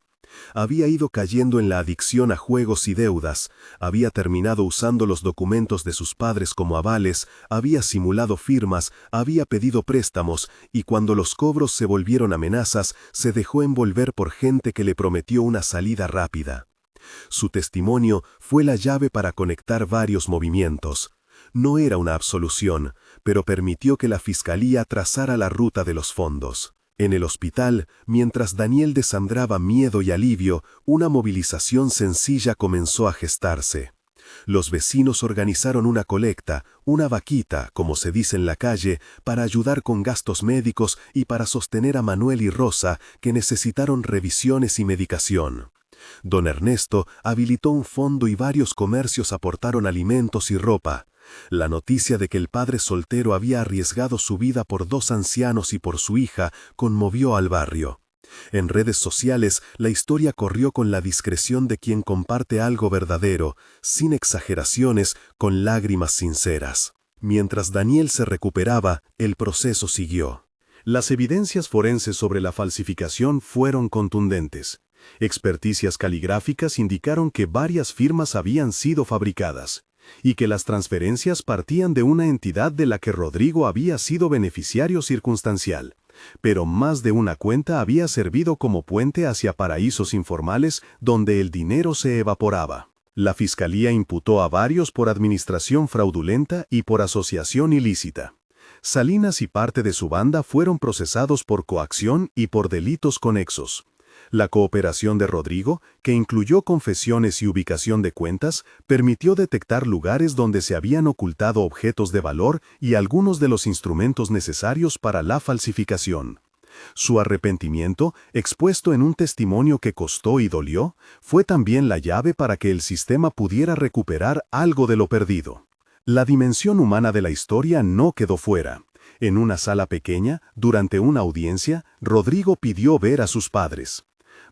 Speaker 2: Había ido cayendo en la adicción a juegos y deudas, había terminado usando los documentos de sus padres como avales, había simulado firmas, había pedido préstamos y cuando los cobros se volvieron amenazas, se dejó envolver por gente que le prometió una salida rápida. Su testimonio fue la llave para conectar varios movimientos. No era una absolución, pero permitió que la fiscalía trazara la ruta de los fondos. En el hospital, mientras Daniel desandraba miedo y alivio, una movilización sencilla comenzó a gestarse. Los vecinos organizaron una colecta, una vaquita, como se dice en la calle, para ayudar con gastos médicos y para sostener a Manuel y Rosa, que necesitaron revisiones y medicación. Don Ernesto habilitó un fondo y varios comercios aportaron alimentos y ropa. La noticia de que el padre soltero había arriesgado su vida por 2 ancianos y por su hija conmovió al barrio. En redes sociales, la historia corrió con la discreción de quien comparte algo verdadero, sin exageraciones, con lágrimas sinceras. Mientras Daniel se recuperaba, el proceso siguió.
Speaker 3: Las evidencias forenses sobre la falsificación fueron contundentes. Experticias caligráficas indicaron que varias firmas habían sido fabricadas y que las transferencias partían de una entidad de la que Rodrigo había sido beneficiario circunstancial, pero más de una cuenta había servido como puente hacia paraísos informales donde el dinero se evaporaba. La fiscalía imputó a varios por administración fraudulenta y por asociación ilícita. Salinas y parte de su banda fueron procesados por coacción y por delitos conexos. La cooperación de Rodrigo, que incluyó confesiones y ubicación de cuentas, permitió detectar lugares donde se habían ocultado objetos de valor y algunos de los instrumentos necesarios para la falsificación. Su arrepentimiento, expuesto en un testimonio que costó y dolió, fue también la llave para que el sistema pudiera recuperar algo de lo perdido. La dimensión humana de la historia no quedó fuera. En una sala pequeña, durante una audiencia, Rodrigo pidió ver a sus padres.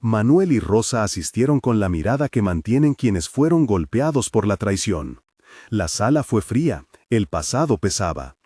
Speaker 3: Manuel y Rosa asistieron con la mirada que mantienen quienes fueron golpeados por la traición. La sala fue fría, el pasado pesaba.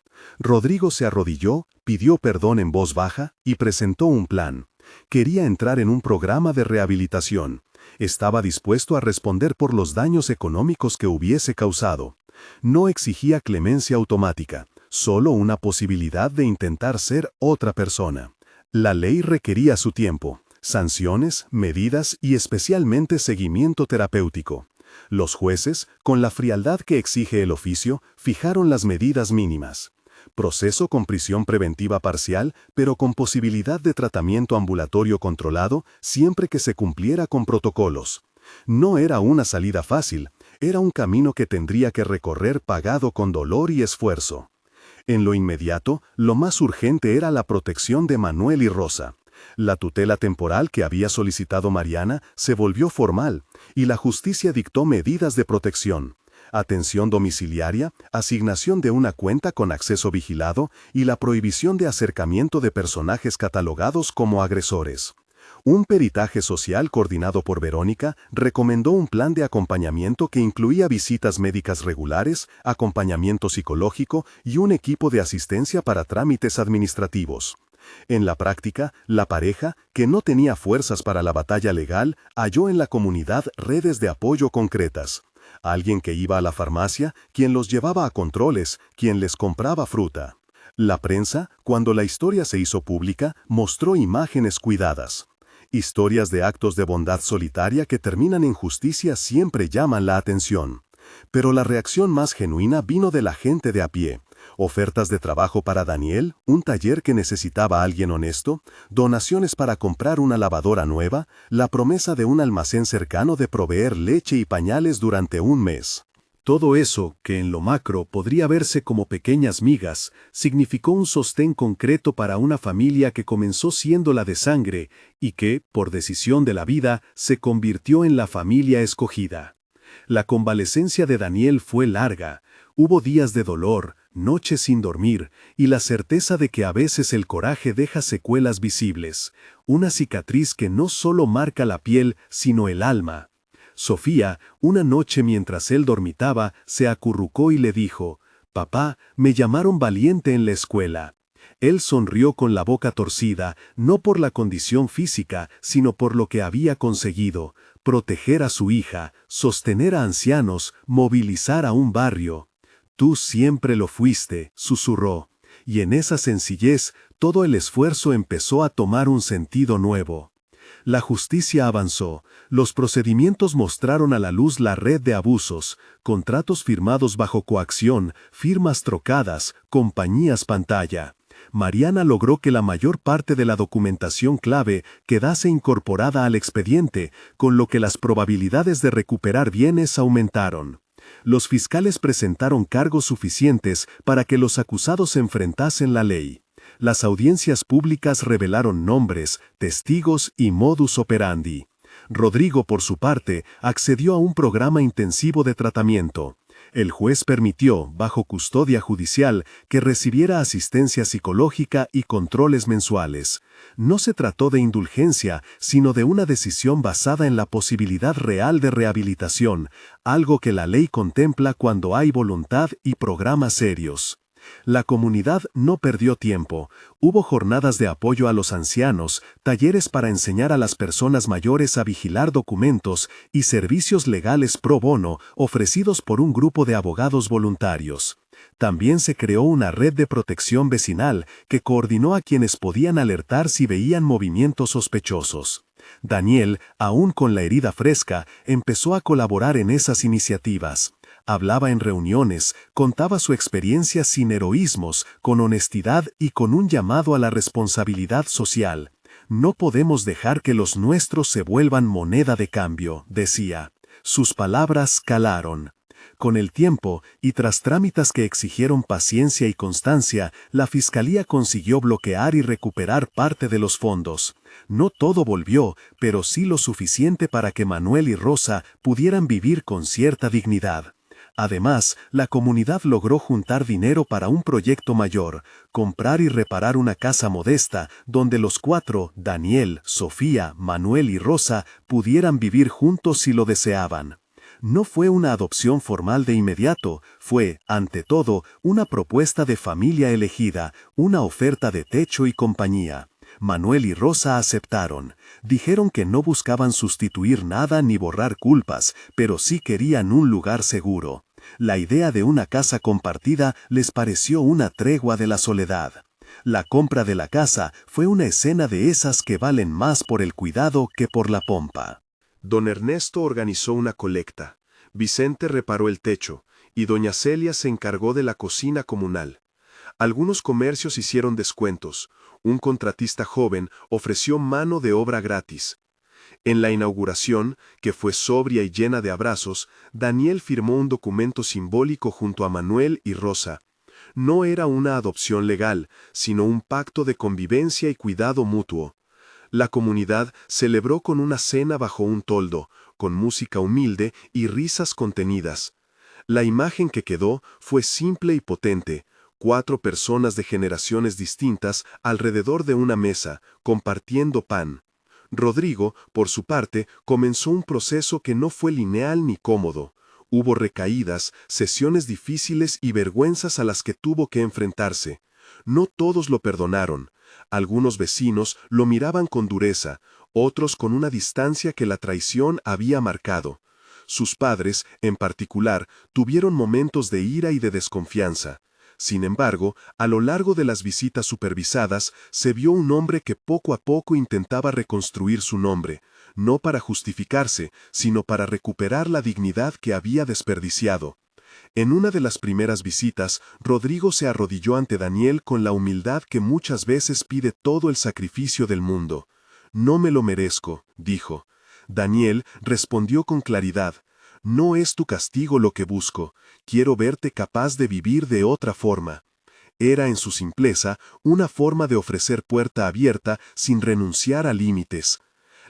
Speaker 3: Rodrigo se arrodilló, pidió perdón en voz baja y presentó un plan. Quería entrar en un programa de rehabilitación. Estaba dispuesto a responder por los daños económicos que hubiese causado. No exigía clemencia automática, solo una posibilidad de intentar ser otra persona. La ley requería su tiempo. Sanciones, medidas y especialmente seguimiento terapéutico. Los jueces, con la frialdad que exige el oficio, fijaron las medidas mínimas. Proceso con prisión preventiva parcial, pero con posibilidad de tratamiento ambulatorio controlado siempre que se cumpliera con protocolos. No era una salida fácil.
Speaker 1: Era un camino que tendría que recorrer pagado con dolor y esfuerzo. En lo inmediato, lo más urgente era la protección de Manuel y Rosa. La tutela temporal que había solicitado Mariana se volvió formal, y la justicia dictó medidas de protección: atención domiciliaria, asignación de una cuenta con acceso vigilado y la prohibición de acercamiento de personajes catalogados como agresores. Un peritaje social coordinado por Verónica recomendó un plan de acompañamiento que incluía visitas médicas regulares, acompañamiento psicológico y un equipo de asistencia para trámites administrativos. En la práctica, la pareja, que no tenía fuerzas para la batalla legal, halló en la comunidad redes de apoyo concretas. Alguien que iba a la farmacia, quien los llevaba a controles, quien les compraba fruta. La prensa, cuando la historia se hizo pública, mostró imágenes cuidadas. Historias de actos de bondad solitaria que terminan en justicia siempre llaman la atención. Pero la reacción más genuina vino de la gente de a pie. Ofertas de trabajo para Daniel, un taller que necesitaba a alguien honesto, donaciones para comprar una lavadora nueva, la promesa de un almacén cercano de proveer leche y pañales durante un mes.
Speaker 3: Todo eso, que en lo macro podría verse como pequeñas migas, significó un sostén concreto para una familia que comenzó siendo la de sangre y que, por decisión de la vida, se convirtió en la familia escogida. La convalecencia de Daniel fue larga. Hubo días de dolor, noches sin dormir, y la certeza de que a veces el coraje deja secuelas visibles, una cicatriz que no solo marca la piel, sino el alma. Sofía, una noche mientras él dormitaba, se acurrucó y le dijo: «Papá, me llamaron valiente en la escuela». Él sonrió con la boca torcida, no por la condición física, sino por lo que había conseguido: proteger a su hija, sostener a ancianos, movilizar a un barrio. «Tú siempre lo fuiste», susurró, y en esa sencillez todo el esfuerzo empezó a tomar un sentido nuevo. La justicia avanzó. Los procedimientos mostraron a la luz la red de abusos, contratos firmados bajo coacción, firmas trocadas, compañías pantalla. Mariana logró que la mayor parte de la documentación clave quedase incorporada al expediente, con lo que las probabilidades de recuperar bienes aumentaron. Los fiscales presentaron cargos suficientes para que los acusados enfrentasen la ley. Las audiencias públicas revelaron nombres, testigos y modus operandi. Rodrigo, por su parte, accedió a un programa intensivo de tratamiento. El juez permitió, bajo custodia judicial, que recibiera asistencia psicológica y controles mensuales. No se trató de indulgencia, sino de una decisión basada en la posibilidad real de rehabilitación, algo que la ley contempla cuando hay voluntad y programas serios. La comunidad no perdió tiempo. Hubo jornadas de apoyo a los ancianos, talleres para enseñar a las personas mayores a vigilar documentos y servicios legales pro bono ofrecidos por un grupo de abogados voluntarios. También se creó una red de protección vecinal que coordinó a quienes podían alertar si veían movimientos sospechosos. Daniel, aún con la herida fresca, empezó a colaborar en esas iniciativas. Hablaba en reuniones, contaba su experiencia sin heroísmos, con honestidad y con un llamado a la responsabilidad social. «No podemos dejar que los nuestros se vuelvan moneda de cambio», decía. Sus palabras calaron. Con el tiempo, y tras trámites que exigieron paciencia y constancia, la Fiscalía consiguió bloquear y recuperar parte de los fondos. No todo volvió, pero sí lo suficiente para que Manuel y Rosa pudieran vivir con cierta dignidad. Además, la comunidad logró juntar dinero para un proyecto mayor: comprar y reparar una casa modesta donde los cuatro, Daniel, Sofía, Manuel y Rosa, pudieran vivir juntos si lo deseaban. No fue una adopción formal de inmediato, fue, ante todo, una propuesta de familia elegida, una oferta de techo y compañía. Manuel y Rosa aceptaron. Dijeron que no buscaban sustituir nada ni borrar culpas, pero sí querían un lugar seguro. La idea de una casa compartida les pareció una tregua de la soledad. La compra de la casa fue una escena de esas que valen más por el cuidado que por la pompa.
Speaker 2: Don Ernesto organizó una colecta, Vicente reparó el techo, y doña Celia se encargó de la cocina comunal. Algunos comercios hicieron descuentos. Un contratista joven ofreció mano de obra gratis. En la inauguración, que fue sobria y llena de abrazos, Daniel firmó un documento simbólico junto a Manuel y Rosa. No era una adopción legal, sino un pacto de convivencia y cuidado mutuo. La comunidad celebró con una cena bajo un toldo, con música humilde y risas contenidas. La imagen que quedó fue simple y potente: 4 personas de generaciones distintas alrededor de una mesa, compartiendo pan. Rodrigo, por su parte, comenzó un proceso que no fue lineal ni cómodo. Hubo recaídas, sesiones difíciles y vergüenzas a las que tuvo que enfrentarse. No todos lo perdonaron. Algunos vecinos lo miraban con dureza, otros con una distancia que la traición había marcado. Sus padres, en particular, tuvieron momentos de ira y de desconfianza. Sin embargo, a lo largo de las visitas supervisadas, se vio un hombre que poco a poco intentaba reconstruir su nombre, no para justificarse, sino para recuperar la dignidad que había desperdiciado. En una de las primeras visitas, Rodrigo se arrodilló ante Daniel con la humildad que muchas veces pide todo el sacrificio del mundo. «No me lo merezco», dijo. Daniel respondió con claridad: «No es tu castigo lo que busco, quiero verte capaz de vivir de otra forma». Era en su simpleza una forma de ofrecer puerta abierta sin renunciar a límites.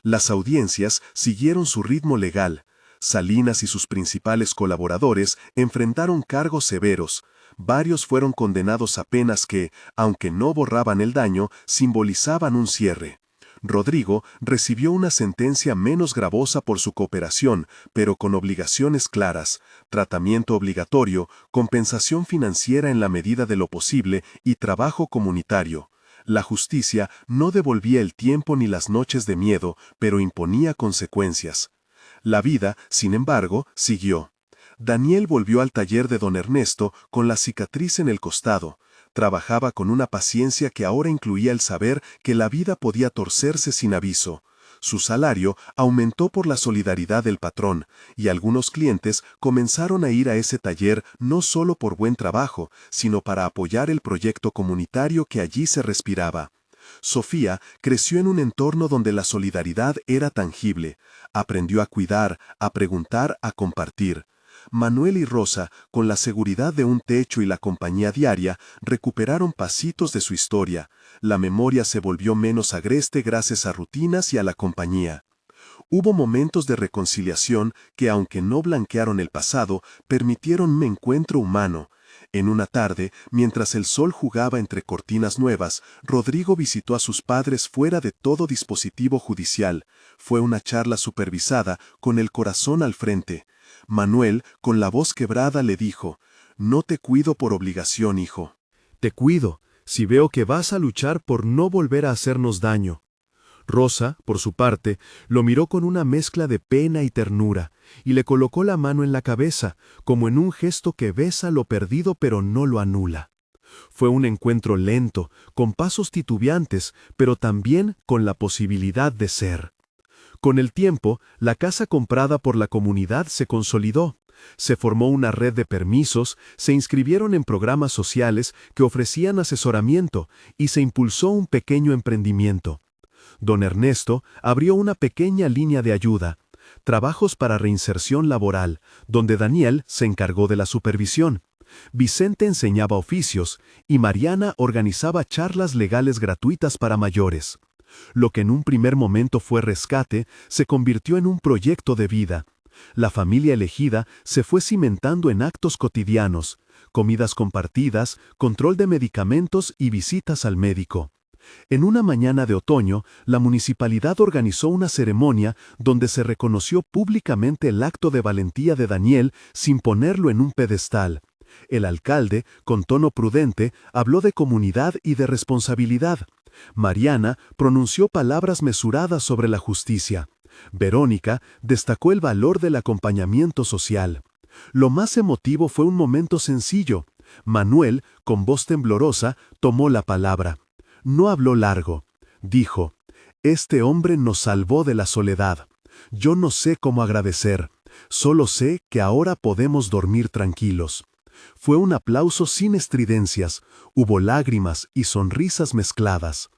Speaker 2: Las audiencias siguieron su ritmo legal. Salinas y sus principales colaboradores enfrentaron cargos severos. Varios fueron condenados a penas que, aunque no borraban el daño, simbolizaban un cierre. Rodrigo recibió una sentencia menos gravosa por su cooperación, pero con obligaciones claras: tratamiento obligatorio, compensación financiera en la medida de lo posible y trabajo comunitario. La justicia no devolvía el tiempo ni las noches de miedo, pero imponía consecuencias. La vida, sin embargo, siguió. Daniel volvió al taller de don Ernesto con la cicatriz en el costado. Trabajaba con una paciencia que ahora incluía el saber que la vida podía torcerse sin aviso. Su salario aumentó por la solidaridad del patrón, y algunos clientes comenzaron a ir a ese taller no solo por buen trabajo, sino para apoyar el proyecto comunitario que allí se respiraba. Sofía creció en un entorno donde la solidaridad era tangible. Aprendió a cuidar, a preguntar, a compartir. Manuel y Rosa, con la seguridad de un techo y la compañía diaria, recuperaron pasitos de su historia. La memoria se volvió menos agreste gracias a rutinas y a la compañía. Hubo momentos de reconciliación que, aunque no blanquearon el pasado, permitieron un encuentro humano. En una tarde, mientras el sol jugaba entre cortinas nuevas, Rodrigo visitó a sus padres fuera de todo dispositivo judicial. Fue una charla supervisada, con el corazón al frente. Manuel, con la voz quebrada, le dijo: «No te cuido por obligación, hijo.
Speaker 3: Te cuido, si veo que vas a luchar por no volver a hacernos daño». Rosa, por su parte, lo miró con una mezcla de pena y ternura, y le colocó la mano en la cabeza, como en un gesto que besa lo perdido pero no lo anula. Fue un encuentro lento, con pasos titubeantes, pero también con la posibilidad de ser. Con el tiempo, la casa comprada por la comunidad se consolidó. Se formó una red de permisos, se inscribieron en programas sociales que ofrecían asesoramiento y se impulsó un pequeño emprendimiento. Don Ernesto abrió una pequeña línea de ayuda, trabajos para reinserción laboral, donde Daniel se encargó de la supervisión. Vicente enseñaba oficios y Mariana organizaba charlas legales gratuitas para mayores. Lo que en un primer momento fue rescate, se convirtió en un proyecto de vida. La familia elegida se fue cimentando en actos cotidianos, comidas compartidas, control de medicamentos y visitas al médico. En una mañana de otoño, la municipalidad organizó una ceremonia donde se reconoció públicamente el acto de valentía de Daniel sin ponerlo en un pedestal. El alcalde, con tono prudente, habló de comunidad y de responsabilidad. Mariana pronunció palabras mesuradas sobre la justicia. Verónica destacó el valor del acompañamiento social. Lo más emotivo fue un momento sencillo. Manuel, con voz temblorosa, tomó la palabra. No habló largo. Dijo: «Este hombre nos salvó de la soledad. Yo no sé cómo agradecer. Solo sé que ahora podemos dormir tranquilos». Fue un aplauso sin estridencias. Hubo lágrimas y sonrisas mezcladas.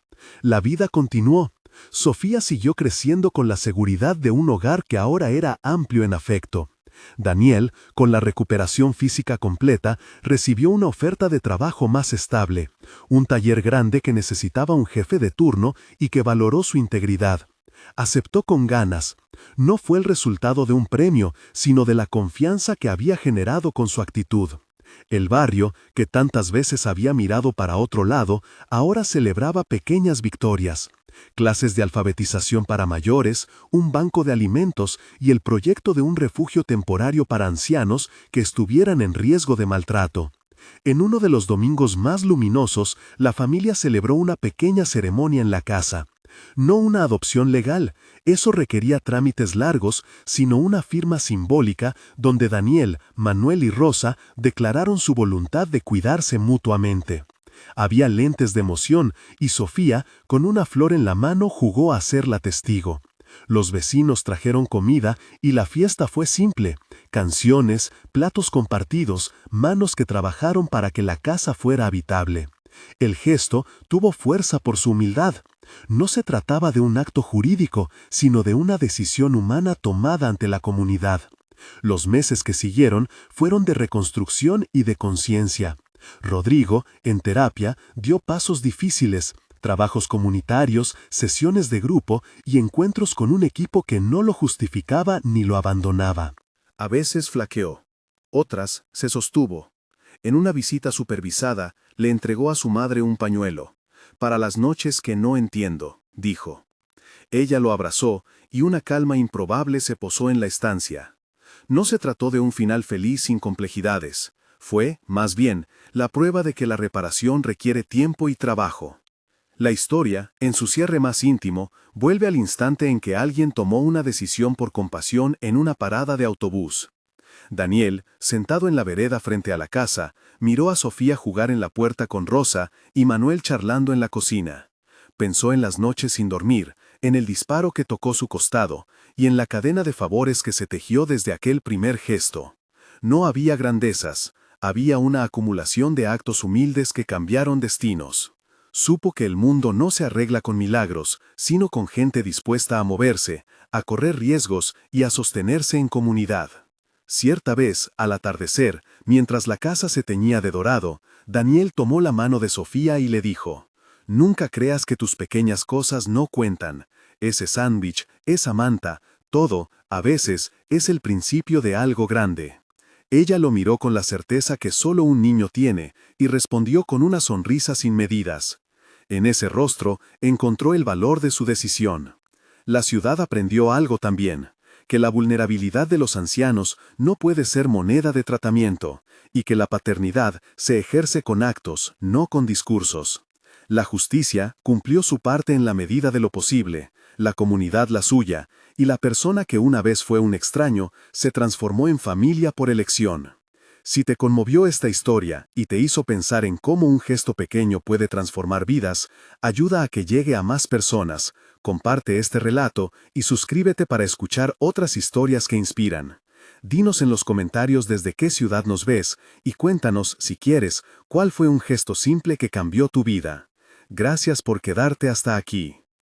Speaker 3: La vida continuó. Sofía siguió creciendo con la seguridad de un hogar que ahora era amplio en afecto. Daniel, con la recuperación física completa, recibió una oferta de trabajo más estable, un taller grande que necesitaba un jefe de turno y que valoró su integridad. Aceptó con ganas. No fue el resultado de un premio, sino de la confianza que había generado con su actitud. El barrio, que tantas veces había mirado para otro lado, ahora celebraba pequeñas victorias. Clases de alfabetización para mayores, un banco de alimentos y el proyecto de un refugio temporario para ancianos que estuvieran en riesgo de maltrato. En uno de los domingos más luminosos, la familia celebró una pequeña ceremonia en la casa. No una adopción legal, eso requería trámites largos, sino una firma simbólica donde Daniel, Manuel y Rosa declararon su voluntad de cuidarse mutuamente. Había lentes de emoción y Sofía, con una flor en la mano, jugó a ser la testigo. Los vecinos trajeron comida y la fiesta fue simple: canciones, platos compartidos, manos que trabajaron para que la casa fuera habitable. El gesto tuvo fuerza por su humildad. No se trataba de un acto jurídico, sino de una decisión humana tomada ante la comunidad. Los meses que siguieron fueron de reconstrucción y de conciencia. Rodrigo, en terapia, dio pasos difíciles, trabajos comunitarios, sesiones de grupo y encuentros con un equipo que no lo justificaba ni lo abandonaba.
Speaker 2: A veces flaqueó, otras se sostuvo. En una visita supervisada, le entregó a su madre un pañuelo. «Para las noches que no entiendo», dijo. Ella lo abrazó y una calma improbable se posó en la estancia. No se trató de un final feliz sin complejidades. Fue, más bien, la prueba de que la reparación requiere tiempo y trabajo. La historia, en su cierre más íntimo, vuelve al instante en que alguien tomó una decisión por compasión en una parada de autobús. Daniel, sentado en la vereda frente a la casa, miró a Sofía jugar en la puerta con Rosa y Manuel charlando en la cocina. Pensó en las noches sin dormir, en el disparo que tocó su costado y en la cadena de favores que se tejió desde aquel primer gesto. No había grandezas, había una acumulación de actos humildes que cambiaron destinos. Supo que el mundo no se arregla con milagros, sino con gente dispuesta a moverse, a correr riesgos y a sostenerse en comunidad. Cierta vez, al atardecer, mientras la casa se teñía de dorado, Daniel tomó la mano de Sofía y le dijo: «Nunca creas que tus pequeñas cosas no cuentan. Ese sándwich, esa manta, todo, a veces, es el principio de algo grande». Ella lo miró con la certeza que solo un niño tiene y respondió con una sonrisa sin medidas. En ese rostro encontró el valor de su decisión. La ciudad aprendió algo también: que la vulnerabilidad de los ancianos no puede ser moneda de tratamiento, y que la paternidad se ejerce con actos, no con discursos. La justicia cumplió su parte en la medida de lo posible, la comunidad la suya, y la persona que una vez fue un extraño se transformó en familia por elección. Si te conmovió esta historia y te hizo pensar en cómo un gesto pequeño puede transformar vidas, ayuda a que llegue a más personas, comparte este relato y suscríbete para escuchar otras historias que inspiran. Dinos en los comentarios desde qué ciudad nos ves y cuéntanos, si quieres, cuál fue un gesto simple que cambió tu vida. Gracias por quedarte hasta aquí.